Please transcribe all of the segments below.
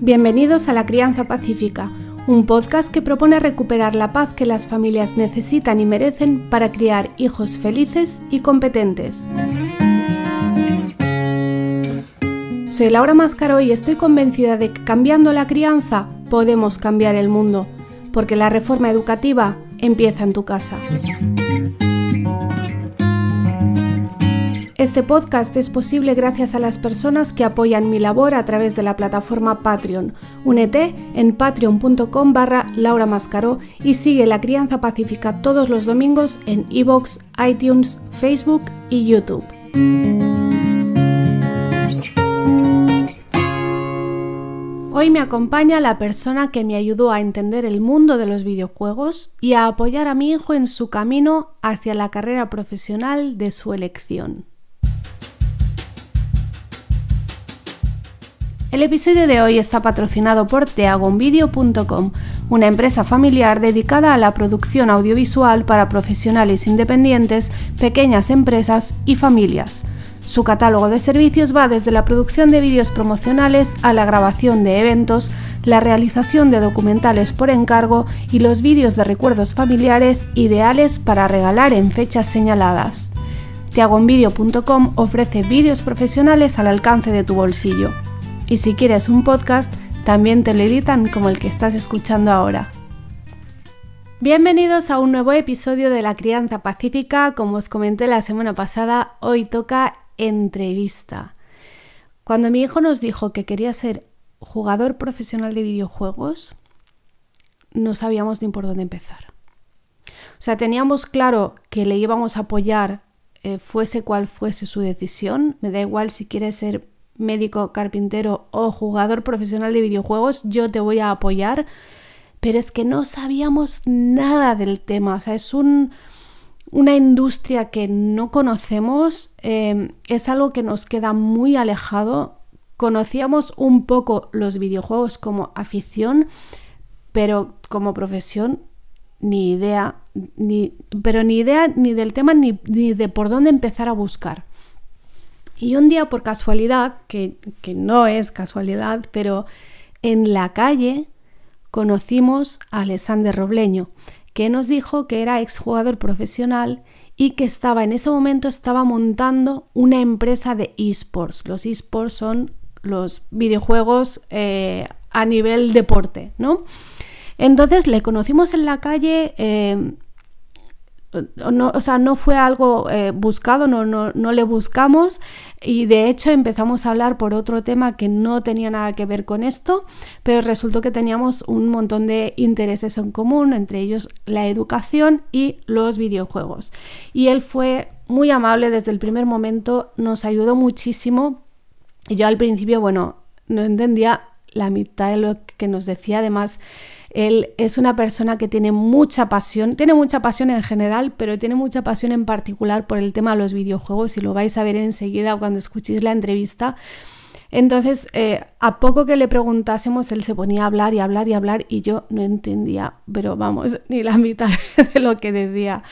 Bienvenidos a La Crianza Pacífica, un podcast que propone recuperar la paz que las familias necesitan y merecen para criar hijos felices y competentes. Soy Laura Mascaró y estoy convencida de que cambiando la crianza podemos cambiar el mundo, porque la reforma educativa empieza en tu casa. Este podcast es posible gracias a las personas que apoyan mi labor a través de la plataforma Patreon. Únete en patreon.com/Laura Mascaró y sigue La Crianza Pacífica todos los domingos en iVoox, iTunes, Facebook y YouTube. Hoy me acompaña la persona que me ayudó a entender el mundo de los videojuegos y a apoyar a mi hijo en su camino hacia la carrera profesional de su elección. El episodio de hoy está patrocinado por teagonvideo.com, una empresa familiar dedicada a la producción audiovisual para profesionales independientes, pequeñas empresas y familias. Su catálogo de servicios va desde la producción de vídeos promocionales a la grabación de eventos, la realización de documentales por encargo y los vídeos de recuerdos familiares ideales para regalar en fechas señaladas. teagonvideo.com ofrece vídeos profesionales al alcance de tu bolsillo. Y si quieres un podcast, también te lo editan como el que estás escuchando ahora. Bienvenidos a un nuevo episodio de La Crianza Pacífica. Como os comenté la semana pasada, hoy toca entrevista. Cuando mi hijo nos dijo que quería ser jugador profesional de videojuegos, no sabíamos ni por dónde empezar. O sea, teníamos claro que le íbamos a apoyar, fuese cual fuese su decisión. Me da igual si quiere ser médico, carpintero o jugador profesional de videojuegos, yo te voy a apoyar, pero es que no sabíamos nada del tema. O sea, es una industria que no conocemos, es algo que nos queda muy alejado. Conocíamos un poco los videojuegos como afición, pero como profesión ni idea, ni del tema ni de por dónde empezar a buscar. Y un día, por casualidad, que no es casualidad, pero en la calle conocimos a Alexander Robleño, que nos dijo que era exjugador profesional y que en ese momento estaba montando una empresa de eSports. Los eSports son los videojuegos a nivel deporte, ¿no? Entonces le conocimos en la calle. No fue algo buscado, no le buscamos, y de hecho empezamos a hablar por otro tema que no tenía nada que ver con esto, pero resultó que teníamos un montón de intereses en común, entre ellos la educación y los videojuegos. Y él fue muy amable desde el primer momento, nos ayudó muchísimo. Y yo al principio, no entendía la mitad de lo que nos decía. Además, él es una persona que tiene mucha pasión en general, pero tiene mucha pasión en particular por el tema de los videojuegos, y lo vais a ver enseguida cuando escuchéis la entrevista. Entonces, a poco que le preguntásemos, él se ponía a hablar y hablar y hablar, y yo no entendía, pero vamos, ni la mitad de lo que decía.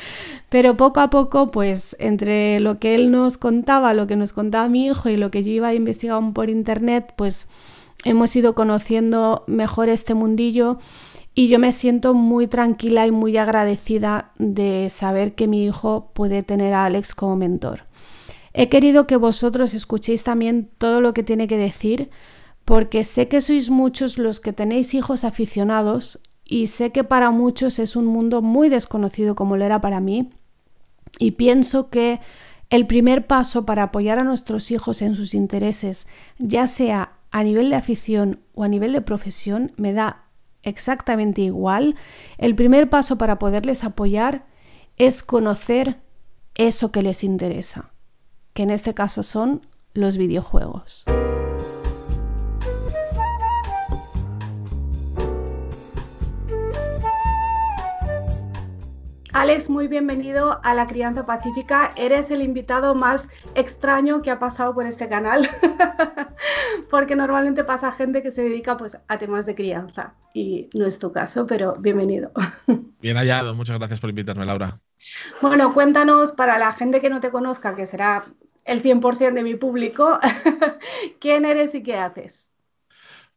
Pero poco a poco, pues entre lo que él nos contaba, lo que nos contaba mi hijo y lo que yo iba investigando por internet, pues hemos ido conociendo mejor este mundillo, y yo me siento muy tranquila y muy agradecida de saber que mi hijo puede tener a Alex como mentor. He querido que vosotros escuchéis también todo lo que tiene que decir, porque sé que sois muchos los que tenéis hijos aficionados, y sé que para muchos es un mundo muy desconocido como lo era para mí, y pienso que el primer paso para apoyar a nuestros hijos en sus intereses, ya sea a nivel de afición o a nivel de profesión, me da exactamente igual. El primer paso para poderles apoyar es conocer eso que les interesa, que en este caso son los videojuegos. Alex, muy bienvenido a La Crianza Pacífica. Eres el invitado más extraño que ha pasado por este canal, porque normalmente pasa gente que se dedica a temas de crianza, y no es tu caso, pero bienvenido. Bien hallado, muchas gracias por invitarme, Laura. Bueno, cuéntanos, para la gente que no te conozca, que será el 100% de mi público, ¿quién eres y qué haces?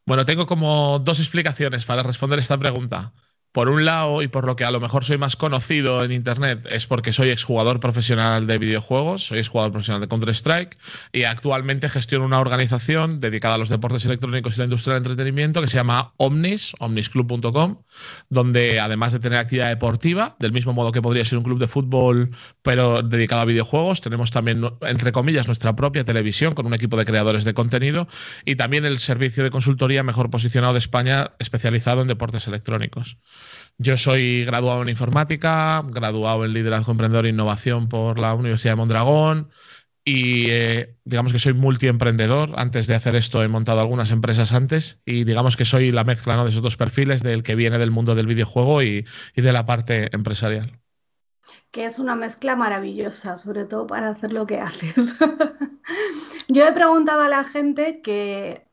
Bueno, tengo como dos explicaciones para responder esta pregunta. Por un lado, y por lo que a lo mejor soy más conocido en Internet, es porque soy exjugador profesional de videojuegos, soy exjugador profesional de Counter-Strike y actualmente gestiono una organización dedicada a los deportes electrónicos y la industria del entretenimiento que se llama Omnis, omnisclub.com, donde además de tener actividad deportiva, del mismo modo que podría ser un club de fútbol, pero dedicado a videojuegos, tenemos también, entre comillas, nuestra propia televisión con un equipo de creadores de contenido y también el servicio de consultoría mejor posicionado de España especializado en deportes electrónicos. Yo soy graduado en informática, graduado en liderazgo emprendedor e innovación por la Universidad de Mondragón y digamos que soy multiemprendedor. Antes de hacer esto he montado algunas empresas antes y digamos que soy la mezcla, ¿no?, de esos dos perfiles, del que viene del mundo del videojuego y de la parte empresarial. Que es una mezcla maravillosa, sobre todo para hacer lo que haces. Yo he preguntado a la gente que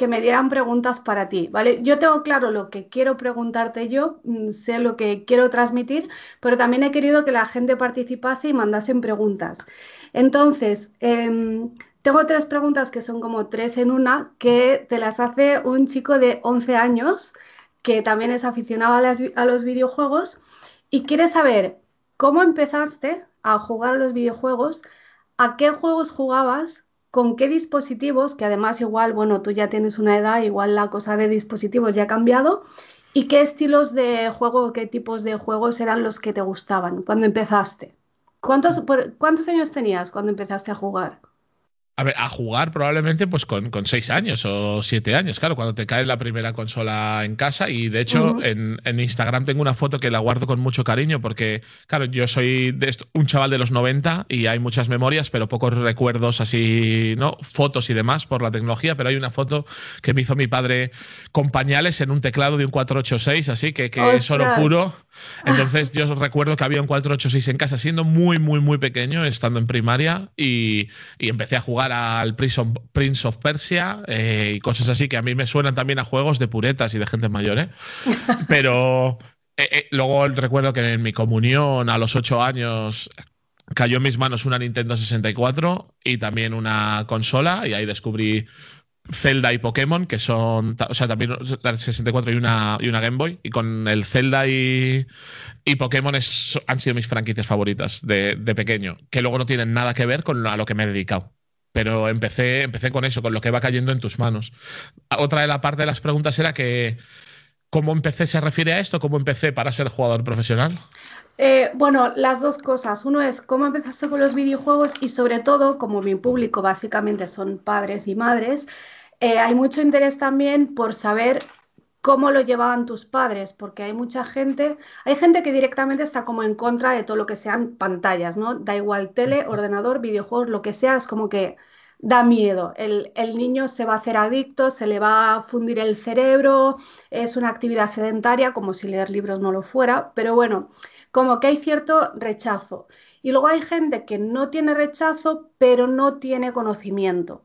me dieran preguntas para ti, ¿vale? Yo tengo claro lo que quiero preguntarte yo, sé lo que quiero transmitir, pero también he querido que la gente participase y mandasen preguntas. Entonces, tengo tres preguntas que son como tres en una, que te las hace un chico de 11 años, que también es aficionado a los videojuegos y quiere saber cómo empezaste a jugar a los videojuegos, a qué juegos jugabas, con qué dispositivos, que además igual, bueno, tú ya tienes una edad, igual la cosa de dispositivos ya ha cambiado, y qué estilos de juego, qué tipos de juegos eran los que te gustaban cuando empezaste. ¿Cuántos años tenías cuando empezaste a jugar? A ver, a jugar probablemente pues con 6 años o 7 años, claro, cuando te cae la primera consola en casa. Y de hecho, Ujú. en Instagram tengo una foto que la guardo con mucho cariño porque, claro, yo soy un chaval de los 90 y hay muchas memorias, pero pocos recuerdos así, ¿no? Fotos y demás por la tecnología, pero hay una foto que me hizo mi padre con pañales en un teclado de un 486, así que es oro Ostras. puro. Entonces yo recuerdo que había un 486 en casa siendo muy, muy, muy pequeño, estando en primaria y empecé a jugar al Prince of Persia y cosas así que a mí me suenan también a juegos de puretas y de gente mayor, ¿eh? Pero luego recuerdo que en mi comunión a los 8 años cayó en mis manos una Nintendo 64 y también una consola y ahí descubrí Zelda y Pokémon, que son, o sea, también la 64 y una Game Boy, y con el Zelda y Pokémon han sido mis franquicias favoritas de pequeño, que luego no tienen nada que ver con a lo que me he dedicado. Pero empecé con eso, con lo que va cayendo en tus manos. Otra de la parte de las preguntas era que ¿cómo empecé se refiere a esto? ¿Cómo empecé para ser jugador profesional? Bueno, las dos cosas. Uno es cómo empezaste con los videojuegos y sobre todo, como mi público básicamente son padres y madres, hay mucho interés también por saber cómo lo llevaban tus padres, porque hay gente que directamente está como en contra de todo lo que sean pantallas, ¿no? Da igual tele, ordenador, videojuegos, lo que sea, es como que da miedo. El niño se va a hacer adicto, se le va a fundir el cerebro, es una actividad sedentaria, como si leer libros no lo fuera, pero bueno, como que hay cierto rechazo. Y luego hay gente que no tiene rechazo, pero no tiene conocimiento.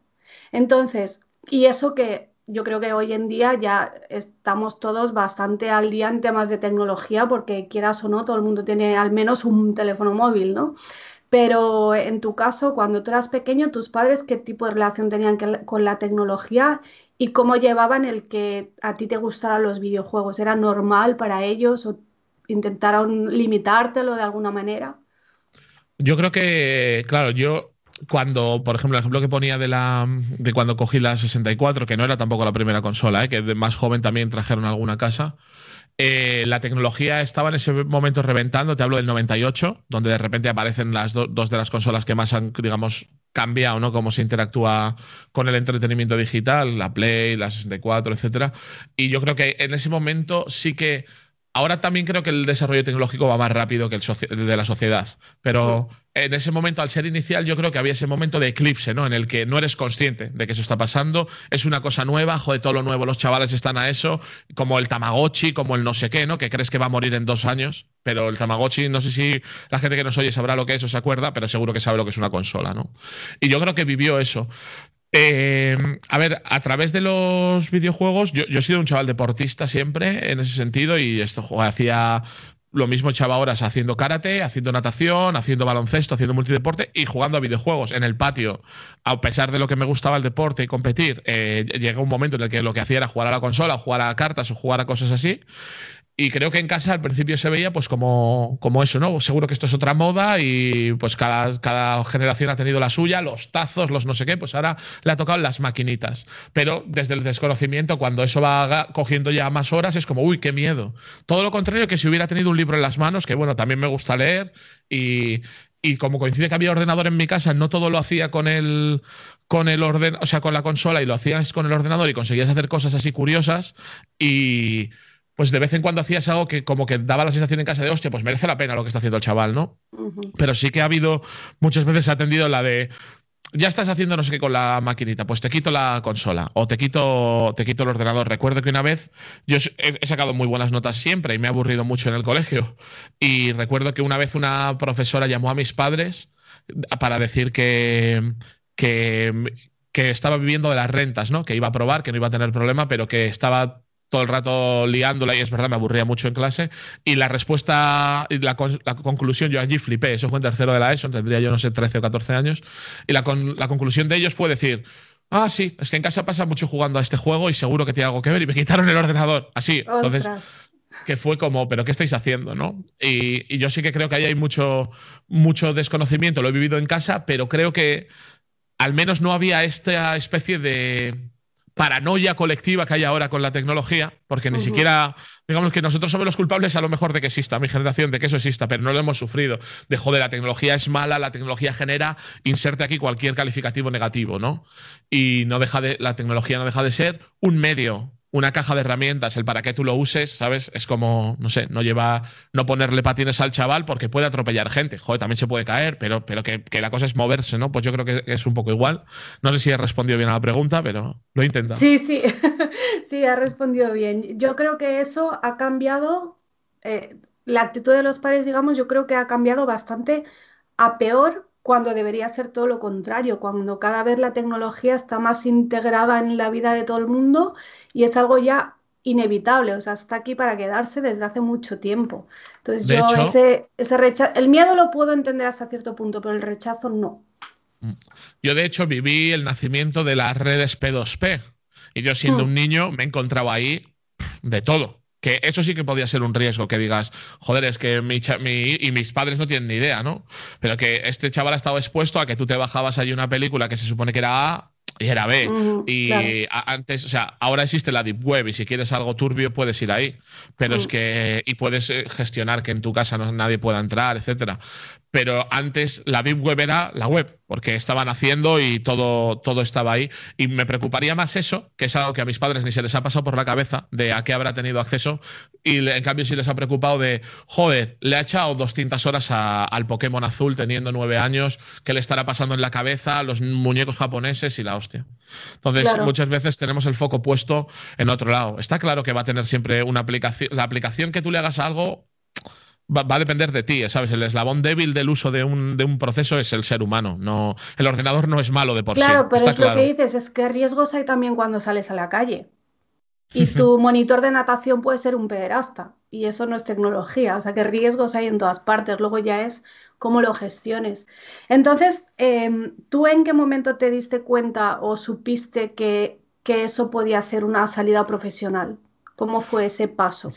Entonces, y eso que yo creo que hoy en día ya estamos todos bastante al día en temas de tecnología, porque quieras o no, todo el mundo tiene al menos un teléfono móvil, ¿no? Pero en tu caso, cuando tú eras pequeño, ¿tus padres qué tipo de relación tenían con la tecnología y cómo llevaban el que a ti te gustaran los videojuegos? ¿Era normal para ellos o intentaron limitártelo de alguna manera? Yo creo que, claro, yo cuando, por ejemplo, el ejemplo que ponía de cuando cogí la 64, que no era tampoco la primera consola, que de más joven también trajeron alguna casa, la tecnología estaba en ese momento reventando. Te hablo del 98, donde de repente aparecen las dos de las consolas que más han, digamos, cambiado, ¿no? Cómo se interactúa con el entretenimiento digital, la Play, la 64, etcétera. Y yo creo que en ese momento sí que. Ahora también creo que el desarrollo tecnológico va más rápido que el de la sociedad, Mm. pero en ese momento, al ser inicial, yo creo que había ese momento de eclipse, ¿no? En el que no eres consciente de que eso está pasando, es una cosa nueva, joder, todo lo nuevo, los chavales están a eso, como el Tamagotchi, como el no sé qué, ¿no? Que crees que va a morir en 2 años, pero el Tamagotchi, no sé si la gente que nos oye sabrá lo que es o se acuerda, pero seguro que sabe lo que es una consola, ¿no? Y yo creo que vivió eso. A ver, a través de los videojuegos, yo he sido un chaval deportista siempre en ese sentido y esto hacía lo mismo echaba horas haciendo karate, haciendo natación, haciendo baloncesto, haciendo multideporte y jugando a videojuegos en el patio. A pesar de lo que me gustaba el deporte y competir, llegó un momento en el que lo que hacía era jugar a la consola, jugar a cartas o jugar a cosas así. Y creo que en casa al principio se veía pues como eso, ¿no? Seguro que esto es otra moda y pues cada generación ha tenido la suya, los tazos, los no sé qué, pues ahora le ha tocado las maquinitas. Pero desde el desconocimiento, cuando eso va cogiendo ya más horas, es como, uy, qué miedo. Todo lo contrario que si hubiera tenido un libro en las manos, que bueno, también me gusta leer y como coincide que había ordenador en mi casa, no todo lo hacía con o sea, con la consola y lo hacías con el ordenador y conseguías hacer cosas así curiosas y pues de vez en cuando hacías algo que como que daba la sensación en casa de, hostia, pues merece la pena lo que está haciendo el chaval, ¿no? Pero sí que ha habido, muchas veces ha atendido la de, ya estás haciendo no sé qué con la maquinita, pues te quito la consola o te quito el ordenador. Recuerdo que una vez yo he sacado muy buenas notas siempre y me he aburrido mucho en el colegio. Y recuerdo que una vez una profesora llamó a mis padres para decir que estaba viviendo de las rentas, ¿no? Que iba a probar, que no iba a tener problema, pero que estaba todo el rato liándola y es verdad, me aburría mucho en clase. Y la respuesta, la conclusión, yo allí flipé, eso fue en tercero de la ESO, tendría yo no sé, 13 o 14 años, y la conclusión de ellos fue decir, ah, sí, es que en casa pasa mucho jugando a este juego y seguro que tiene algo que ver y me quitaron el ordenador, así. Entonces, que fue como, pero ¿qué estáis haciendo, no? Y yo sí que creo que ahí hay mucho desconocimiento, lo he vivido en casa, pero creo que al menos no había esta especie de paranoia colectiva que hay ahora con la tecnología, porque ni siquiera, digamos que nosotros somos los culpables a lo mejor de que exista, mi generación, de que eso exista, pero no lo hemos sufrido. De joder, la tecnología es mala, la tecnología genera, inserte aquí cualquier calificativo negativo, ¿no? Y la tecnología no deja de ser un medio, una caja de herramientas, el para qué tú lo uses, ¿sabes? Es como, no sé, no ponerle patines al chaval porque puede atropellar gente. Joder, también se puede caer, pero que la cosa es moverse, ¿no? Pues yo creo que es un poco igual. No sé si he respondido bien a la pregunta, pero lo he intentado. Sí, sí, sí, ha respondido bien. Yo creo que eso ha cambiado, la actitud de los padres, digamos, yo creo que ha cambiado bastante a peor cuando debería ser todo lo contrario, cuando cada vez la tecnología está más integrada en la vida de todo el mundo y es algo ya inevitable, o sea, está aquí para quedarse desde hace mucho tiempo. Entonces De yo hecho, ese rechazo, el miedo lo puedo entender hasta cierto punto, pero el rechazo no. yo de hecho viví el nacimiento de las redes P2P y yo siendo Mm, un niño me encontraba ahí de todo. Que eso sí que podía ser un riesgo, que digas, joder, es que y mis padres no tienen ni idea, ¿no? Pero que este chaval ha estado expuesto a que tú te bajabas allí una película que se supone que era A y era B. claro. Y antes, o sea, ahora existe la Deep Web y si quieres algo turbio puedes ir ahí. Pero es Mm, que, y puedes gestionar que en tu casa nadie pueda entrar, etcétera. Pero antes la Deep Web era la web, porque estaban haciendo y todo estaba ahí. Y me preocuparía más eso, que es algo que a mis padres ni se les ha pasado por la cabeza, de a qué habrá tenido acceso. Y en cambio sí les ha preocupado de, joder, le ha echado 200 horas al Pokémon azul teniendo 9 años, ¿qué le estará pasando en la cabeza? Los muñecos japoneses y la hostia. Entonces, claro. muchas veces tenemos el foco puesto en otro lado. Está claro que va a tener siempre una aplicación. La aplicación que tú le hagas a algo va a depender de ti, ¿sabes? El eslabón débil del uso de un proceso es el ser humano. No, el ordenador no es malo de por sí, Claro, pero está es lo que claro. dices, es que riesgos hay también cuando sales a la calle. Y tu monitor de natación puede ser un pederasta. Y eso no es tecnología. O sea, que riesgos hay en todas partes. Luego ya es cómo lo gestiones. Entonces, ¿tú en qué momento te diste cuenta o supiste que eso podía ser una salida profesional? ¿Cómo fue ese paso?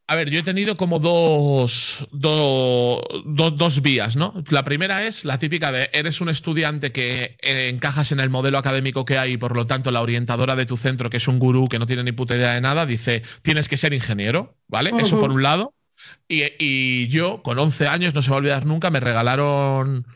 A ver, yo he tenido como dos vías, ¿no? La primera es la típica de eres un estudiante que encajas en el modelo académico que hay y por lo tanto la orientadora de tu centro, que es un gurú que no tiene ni puta idea de nada, dice tienes que ser ingeniero, ¿vale? Eso por Ujú, un lado. Y yo, con 11 años, no se me va a olvidar nunca, me regalaron.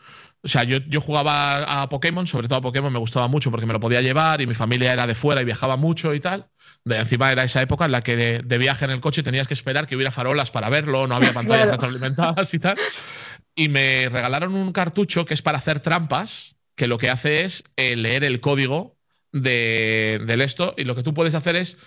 O sea, yo jugaba a Pokémon, sobre todo a Pokémon me gustaba mucho porque me lo podía llevar y mi familia era de fuera y viajaba mucho y tal. De encima era esa época en la que de viaje en el coche tenías que esperar que hubiera farolas para verlo, no había pantallas claro. retroalimentadas y tal. Y me regalaron un cartucho que es para hacer trampas, que lo que hace es leer el código del esto y lo que tú puedes hacer es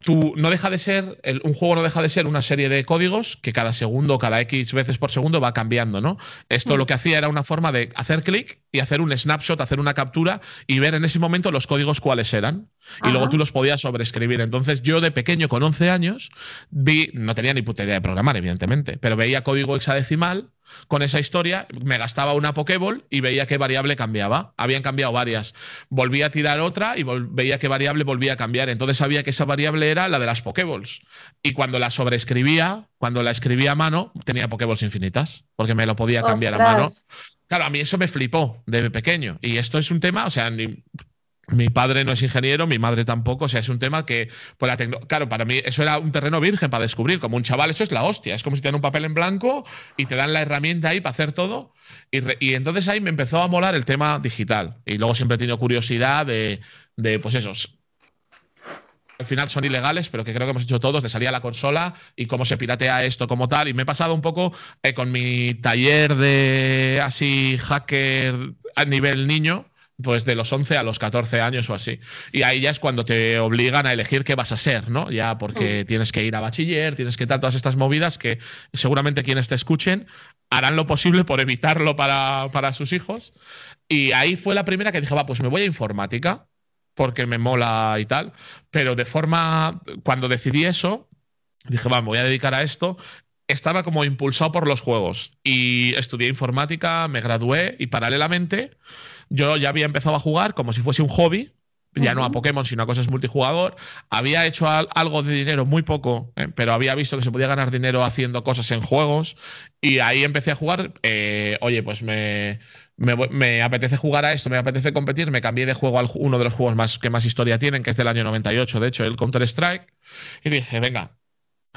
no deja de ser, un juego no deja de ser una serie de códigos que cada segundo, cada X veces por segundo va cambiando, ¿no? Esto lo Mm, que hacía era una forma de hacer clic y hacer un snapshot, hacer una captura y ver en ese momento los códigos cuáles eran. Y luego tú los podías sobreescribir. Entonces yo de pequeño, con 11 años, no tenía ni puta idea de programar, evidentemente, pero veía código hexadecimal con esa historia, me gastaba una Pokéball y veía qué variable cambiaba. Habían cambiado varias. Volvía a tirar otra y veía qué variable volvía a cambiar. Entonces sabía que esa variable era la de las Pokéballs. Y cuando la sobreescribía, cuando la escribía a mano, tenía Pokéballs infinitas, porque me lo podía cambiar a mano. Claro, a mí eso me flipó de pequeño. Y esto es un tema, o sea, mi padre no es ingeniero, mi madre tampoco, o sea, es un tema que, pues claro, para mí eso era un terreno virgen para descubrir, como un chaval, eso es la hostia, es como si te dan un papel en blanco y te dan la herramienta ahí para hacer todo, y entonces ahí me empezó a molar el tema digital, y luego siempre he tenido curiosidad de pues esos, al final son ilegales, pero que creo que hemos hecho todos, de salir a la consola y cómo se piratea esto como tal, y me he pasado un poco con mi taller de así hacker a nivel niño, pues de los 11 a los 14 años o así. Y ahí ya es cuando te obligan a elegir qué vas a ser, ¿no? Ya porque tienes que ir a bachiller, tienes que dar todas estas movidas que seguramente quienes te escuchen harán lo posible por evitarlo para sus hijos. Y ahí fue la primera que dije, va, pues me voy a informática porque me mola y tal. Pero cuando decidí eso, dije, va, me voy a dedicar a esto. Estaba como impulsado por los juegos y estudié informática, me gradué y paralelamente yo ya había empezado a jugar como si fuese un hobby, ya no a Pokémon, sino a cosas multijugador. Había hecho algo de dinero, muy poco, pero había visto que se podía ganar dinero haciendo cosas en juegos y ahí empecé a jugar. Oye, pues me apetece jugar a esto, me apetece competir, me cambié de juego a uno de los juegos que más historia tienen, que es del año 98, de hecho, el Counter-Strike, y dije, venga.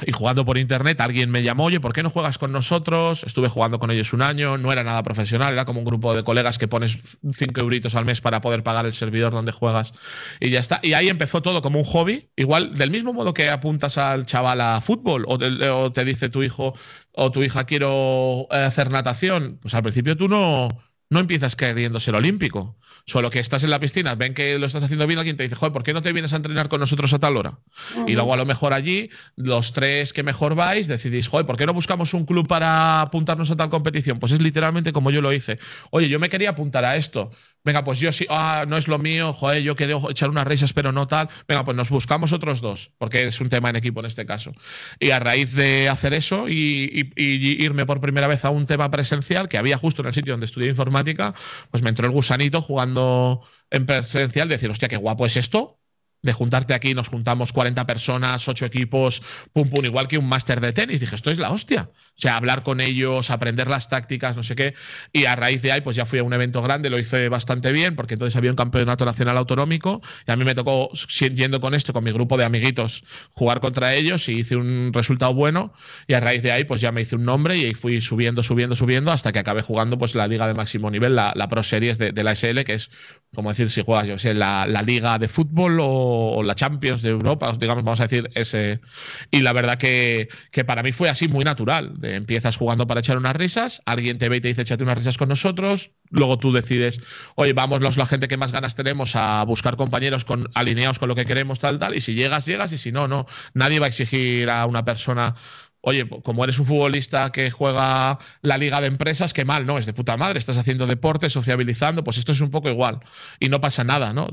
Y jugando por internet, alguien me llamó, oye, ¿por qué no juegas con nosotros? Estuve jugando con ellos un año, no era nada profesional, era como un grupo de colegas que pones 5 euritos al mes para poder pagar el servidor donde juegas y ya está. Y ahí empezó todo como un hobby, igual del mismo modo que apuntas al chaval a fútbol o te dice tu hijo o tu hija quiero hacer natación, pues al principio tú no empiezas queriendo ser olímpico. Solo que estás en la piscina, ven que lo estás haciendo bien, alguien te dice, joder, ¿por qué no te vienes a entrenar con nosotros a tal hora? Y luego a lo mejor allí, los tres que mejor vais, decidís, joder, ¿por qué no buscamos un club para apuntarnos a tal competición? Pues es literalmente como yo lo hice. Oye, yo me quería apuntar a esto. Venga, pues yo sí, no es lo mío, joder, yo quería echar unas risas, pero no tal. Venga, pues nos buscamos otros dos, porque es un tema en equipo en este caso. Y a raíz de hacer eso y irme por primera vez a un tema presencial, que había justo en el sitio donde estudié informática, pues me entró el gusanito jugando en presencial, de decir, hostia, qué guapo es esto. De juntarte aquí, nos juntamos 40 personas, 8 equipos, pum, pum, igual que un máster de tenis. Dije, esto es la hostia. O sea, hablar con ellos, aprender las tácticas, no sé qué. Y a raíz de ahí, pues ya fui a un evento grande, lo hice bastante bien, porque entonces había un campeonato nacional autonómico y a mí me tocó, yendo con esto, con mi grupo de amiguitos, jugar contra ellos y hice un resultado bueno. Y a raíz de ahí, pues ya me hice un nombre y ahí fui subiendo hasta que acabé jugando pues la liga de máximo nivel, la Pro Series de la SL, que es, como decir, si juegas, yo sé, la liga de fútbol o la Champions de Europa, digamos, vamos a decir ese. Y la verdad que para mí fue así muy natural. Empiezas jugando para echar unas risas, alguien te ve y te dice échate unas risas con nosotros, luego tú decides, oye, vámonos la gente que más ganas tenemos a buscar compañeros alineados con lo que queremos, tal, y si llegas, y si no, no. Nadie va a exigir a una persona, oye, como eres un futbolista que juega la liga de empresas, qué mal, ¿no? Es de puta madre, estás haciendo deporte, sociabilizando, pues esto es un poco igual. Y no pasa nada, ¿no?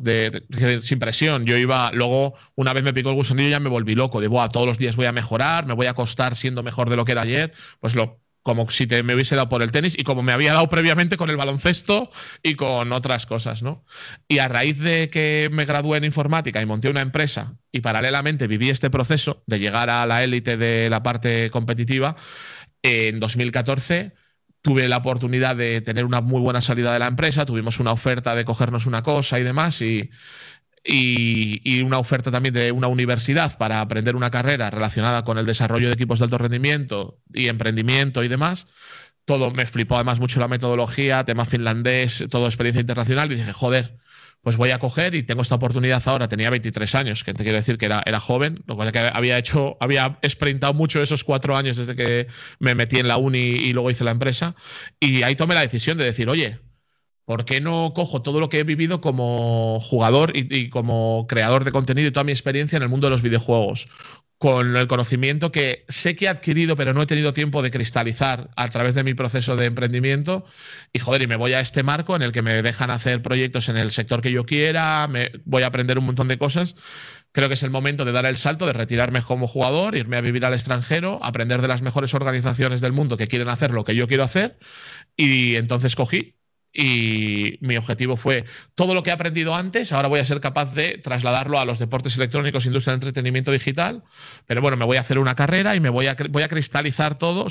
Sin presión. Yo iba, luego, una vez me picó el gusanillo y ya me volví loco. De, todos los días voy a mejorar, me voy a acostar siendo mejor de lo que era ayer. Pues como si me hubiese dado por el tenis y como me había dado previamente con el baloncesto y con otras cosas, ¿no? Y a raíz de que me gradué en informática y monté una empresa y paralelamente viví este proceso de llegar a la élite de la parte competitiva, en 2014 tuve la oportunidad de tener una muy buena salida de la empresa, tuvimos una oferta de cogernos una cosa y demás y una oferta también de una universidad para aprender una carrera relacionada con el desarrollo de equipos de alto rendimiento y emprendimiento y demás. Todo me flipó además mucho la metodología, tema finlandés, todo experiencia internacional y dije, joder, pues voy a coger y tengo esta oportunidad ahora. Tenía 23 años, que te quiero decir que era joven, lo cual que había sprintado mucho esos 4 años desde que me metí en la uni y luego hice la empresa. Y ahí tomé la decisión de decir, oye, ¿por qué no cojo todo lo que he vivido como jugador y como creador de contenido y toda mi experiencia en el mundo de los videojuegos? con el conocimiento que sé que he adquirido, pero no he tenido tiempo de cristalizar a través de mi proceso de emprendimiento. Y joder, y me voy a este marco en el que me dejan hacer proyectos en el sector que yo quiera, voy a aprender un montón de cosas. Creo que es el momento de dar el salto, de retirarme como jugador, irme a vivir al extranjero, aprender de las mejores organizaciones del mundo que quieren hacer lo que yo quiero hacer. Y entonces cogí. Y mi objetivo fue todo lo que he aprendido antes, ahora voy a ser capaz de trasladarlo a los deportes electrónicos, industria del entretenimiento digital. Pero bueno, me voy a hacer una carrera y voy a cristalizar todo.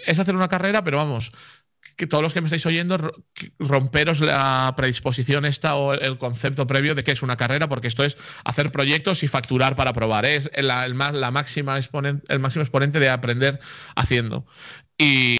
Es hacer una carrera, pero vamos, que todos los que me estáis oyendo, romperos la predisposición esta o el concepto previo de que es una carrera, porque esto es hacer proyectos y facturar para probar. Es el máximo exponente de aprender haciendo. Y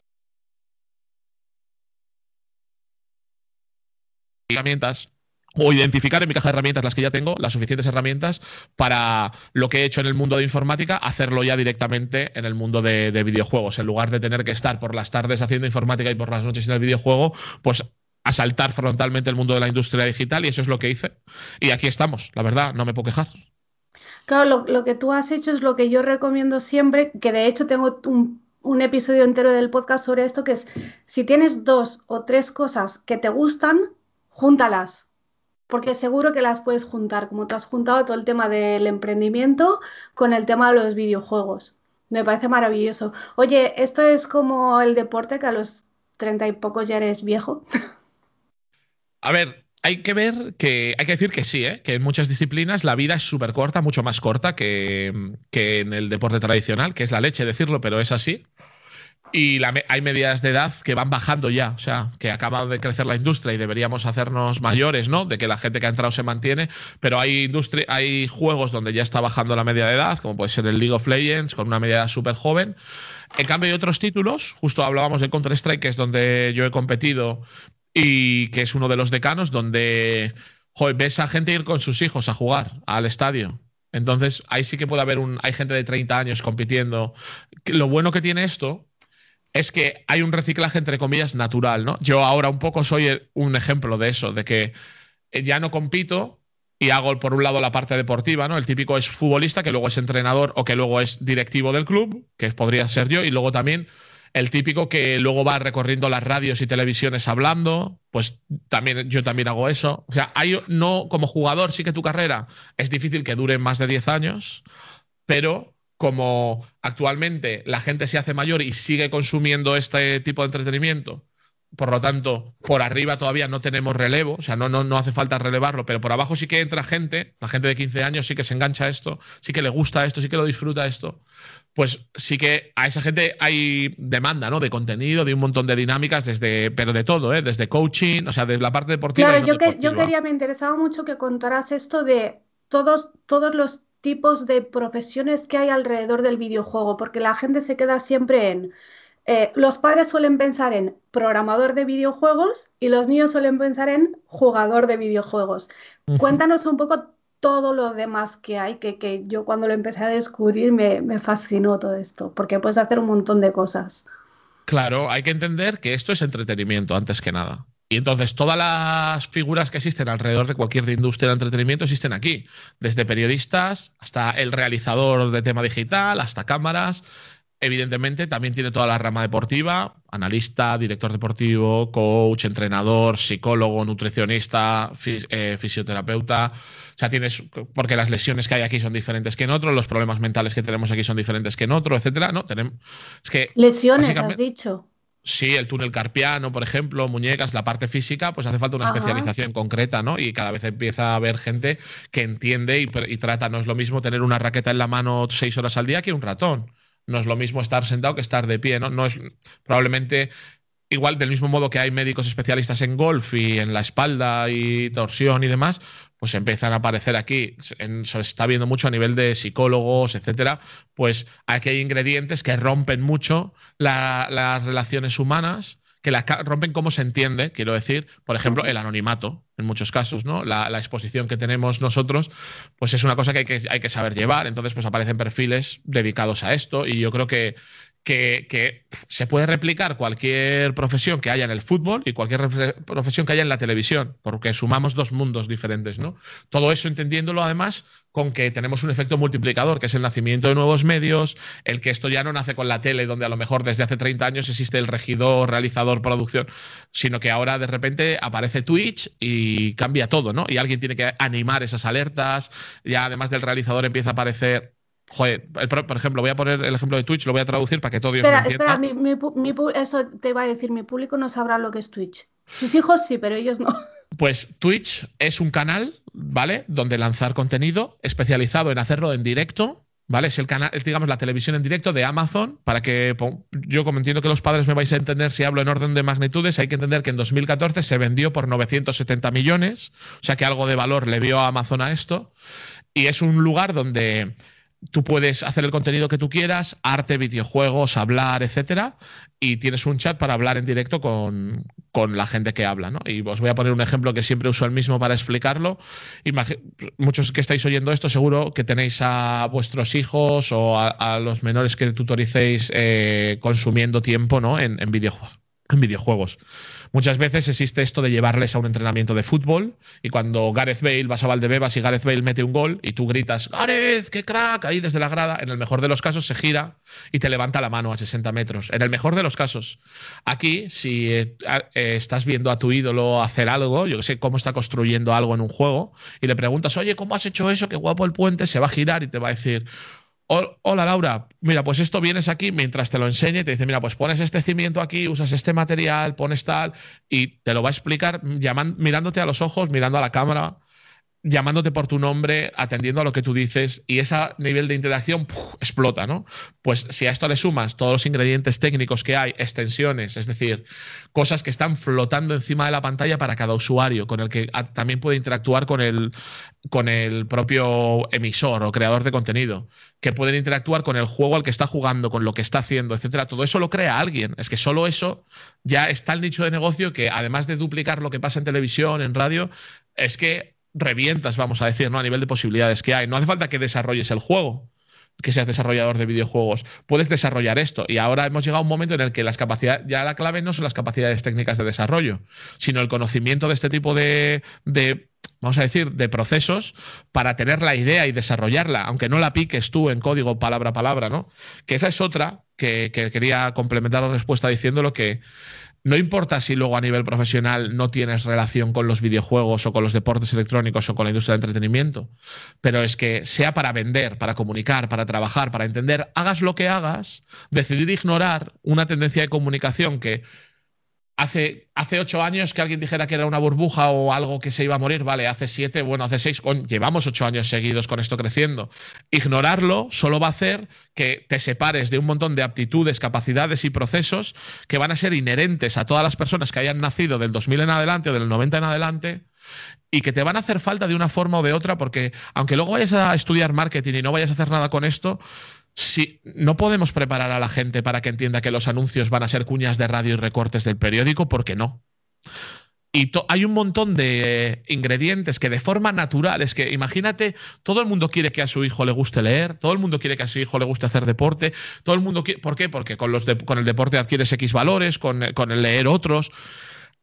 herramientas o identificar en mi caja de herramientas las que ya tengo, las suficientes herramientas para lo que he hecho en el mundo de informática, hacerlo ya directamente en el mundo de videojuegos. En lugar de tener que estar por las tardes haciendo informática y por las noches en el videojuego, pues asaltar frontalmente el mundo de la industria digital, y eso es lo que hice. Y aquí estamos, la verdad, no me puedo quejar. Claro, lo que tú has hecho es lo que yo recomiendo siempre, que de hecho tengo un episodio entero del podcast sobre esto, que es si tienes 2 o 3 cosas que te gustan, júntalas, porque seguro que las puedes juntar, como tú has juntado todo el tema del emprendimiento con el tema de los videojuegos. Me parece maravilloso. Oye, esto es como el deporte, que a los 30 y pocos ya eres viejo. A ver, hay que decir que sí, que en muchas disciplinas la vida es súper corta, mucho más corta que en el deporte tradicional, que es la leche decirlo, pero es así. Y hay medidas de edad que van bajando ya, o sea, que acaba de crecer la industria y deberíamos hacernos mayores, ¿no? De que la gente que ha entrado se mantiene, pero hay juegos donde ya está bajando la media de edad, como puede ser el League of Legends, con una media de edad súper joven. En cambio, hay otros títulos, justo hablábamos de Counter-Strike, que es donde yo he competido y que es uno de los decanos, donde ves a gente ir con sus hijos a jugar al estadio. Entonces, ahí sí que puede haber hay gente de 30 años compitiendo. Lo bueno que tiene esto es que hay un reciclaje, entre comillas, natural, ¿no? Yo ahora un poco soy un ejemplo de eso, de que ya no compito y hago, por un lado, la parte deportiva, ¿no? El típico es futbolista, que luego es entrenador o que luego es directivo del club, que podría ser yo, y luego también el típico que luego va recorriendo las radios y televisiones hablando, pues yo también hago eso. O sea, no, como jugador sí que tu carrera es difícil que dure más de 10 años, pero como actualmente la gente se hace mayor y sigue consumiendo este tipo de entretenimiento, por lo tanto, por arriba todavía no tenemos relevo, o sea, no hace falta relevarlo, pero por abajo sí que entra gente, la gente de 15 años sí que se engancha a esto, sí que le gusta esto, sí que lo disfruta esto. Pues sí que a esa gente hay demanda, ¿no? De contenido, de un montón de dinámicas, pero de todo, desde coaching, o sea, desde la parte deportiva. Claro, me interesaba mucho que contaras esto de todos los tipos de profesiones que hay alrededor del videojuego, porque la gente se queda siempre en... los padres suelen pensar en programador de videojuegos y los niños suelen pensar en jugador de videojuegos. Cuéntanos un poco todo lo demás que hay, que yo cuando lo empecé a descubrir me fascinó todo esto, porque puedes hacer un montón de cosas. Claro, hay que entender que esto es entretenimiento antes que nada. Y entonces todas las figuras que existen alrededor de cualquier industria de entretenimiento existen aquí, desde periodistas hasta el realizador de tema digital, hasta cámaras. Evidentemente también tiene toda la rama deportiva, analista, director deportivo, coach, entrenador, psicólogo, nutricionista, fisioterapeuta. O sea, porque las lesiones que hay aquí son diferentes que en otro, los problemas mentales que tenemos aquí son diferentes que en otro, etcétera. No, es que lesiones, has dicho. Sí, el túnel carpiano, por ejemplo, muñecas, la parte física, pues hace falta una especialización concreta, ¿no? Y cada vez empieza a haber gente que entiende y trata. No es lo mismo tener una raqueta en la mano 6 horas al día que un ratón. No es lo mismo estar sentado que estar de pie, ¿no? No es probablemente igual, del mismo modo que hay médicos especialistas en golf y en la espalda y torsión y demás, pues empiezan a aparecer aquí, se está viendo mucho a nivel de psicólogos, etcétera, pues aquí hay ingredientes que rompen mucho las relaciones humanas, que rompen cómo se entiende, quiero decir, por ejemplo, el anonimato, en muchos casos, ¿no? La exposición que tenemos nosotros, pues es una cosa que hay que saber llevar. Entonces, pues aparecen perfiles dedicados a esto y yo creo que que se puede replicar cualquier profesión que haya en el fútbol y cualquier profesión que haya en la televisión, porque sumamos dos mundos diferentes, ¿no? Todo eso entendiéndolo además con que tenemos un efecto multiplicador, que es el nacimiento de nuevos medios, el que esto ya no nace con la tele, donde a lo mejor desde hace 30 años existe el regidor, realizador, producción, sino que ahora de repente aparece Twitch y cambia todo, ¿no? Y alguien tiene que animar esas alertas, ya además del realizador empieza a aparecer... Joder, por ejemplo, voy a poner el ejemplo de Twitch, lo voy a traducir para que todo Dios lo entienda. Espera, eso te iba a decir, mi público no sabrá lo que es Twitch. Sus hijos sí, pero ellos no. Pues Twitch es un canal, ¿vale? Donde lanzar contenido especializado en hacerlo en directo, ¿vale? Es el canal, digamos, la televisión en directo de Amazon, para que yo, como entiendo que los padres me vais a entender si hablo en orden de magnitudes, hay que entender que en 2014 se vendió por 970 millones, o sea que algo de valor le vio a Amazon a esto, y es un lugar donde tú puedes hacer el contenido que tú quieras, arte, videojuegos, hablar, etcétera, y tienes un chat para hablar en directo con la gente que habla, ¿no? Y os voy a poner un ejemplo que siempre uso el mismo para explicarlo. Muchos que estáis oyendo esto seguro que tenéis a vuestros hijos o a los menores que tutoricéis consumiendo tiempo, ¿no? en videojuegos. Muchas veces existe esto de llevarles a un entrenamiento de fútbol y cuando Gareth Bale, vas a Valdebebas y Gareth Bale mete un gol y tú gritas ¡Gareth, qué crack! Ahí desde la grada, en el mejor de los casos se gira y te levanta la mano a 60 metros. En el mejor de los casos. Aquí, si estás viendo a tu ídolo hacer algo, yo que sé cómo está construyendo algo en un juego, y le preguntas, oye, ¿cómo has hecho eso? Qué guapo el puente, se va a girar y te va a decir... Hola Laura, mira, pues esto vienes aquí mientras te lo enseñe y te dice, mira, pues pones este cimiento aquí, usas este material, pones tal, y te lo va a explicar mirándote a los ojos, mirando a la cámara, llamándote por tu nombre, atendiendo a lo que tú dices, y ese nivel de interacción explota, ¿no? Pues si a esto le sumas todos los ingredientes técnicos que hay, extensiones, es decir, cosas que están flotando encima de la pantalla para cada usuario, con el que también puede interactuar con el propio emisor o creador de contenido, que pueden interactuar con el juego al que está jugando, con lo que está haciendo, etcétera. Todo eso lo crea alguien. Es que solo eso ya está el nicho de negocio que, además de duplicar lo que pasa en televisión, en radio, es que revientas, vamos a decir, ¿no? A nivel de posibilidades que hay. No hace falta que desarrolles el juego, que seas desarrollador de videojuegos. Puedes desarrollar esto. Y ahora hemos llegado a un momento en el que las capacidades, ya la clave no son las capacidades técnicas de desarrollo, sino el conocimiento de este tipo de vamos a decir, de procesos para tener la idea y desarrollarla, aunque no la piques tú en código palabra a palabra, ¿no? Que esa es otra que quería complementar la respuesta diciéndolo, que no importa si luego a nivel profesional no tienes relación con los videojuegos o con los deportes electrónicos o con la industria del entretenimiento, pero es que sea para vender, para comunicar, para trabajar, para entender, hagas lo que hagas, decidir ignorar una tendencia de comunicación que hace 8 años que alguien dijera que era una burbuja o algo que se iba a morir, vale, hace 7, bueno, hace 6, llevamos 8 años seguidos con esto creciendo. Ignorarlo solo va a hacer que te separes de un montón de aptitudes, capacidades y procesos que van a ser inherentes a todas las personas que hayan nacido del 2000 en adelante o del 90 en adelante, y que te van a hacer falta de una forma o de otra, porque aunque luego vayas a estudiar marketing y no vayas a hacer nada con esto, si no podemos preparar a la gente para que entienda que los anuncios van a ser cuñas de radio y recortes del periódico, porque no. Y hay un montón de ingredientes que de forma natural, es que imagínate, todo el mundo quiere que a su hijo le guste leer, todo el mundo quiere que a su hijo le guste hacer deporte, todo el mundo quiere, ¿por qué? Porque con el deporte adquieres X valores, con el leer otros.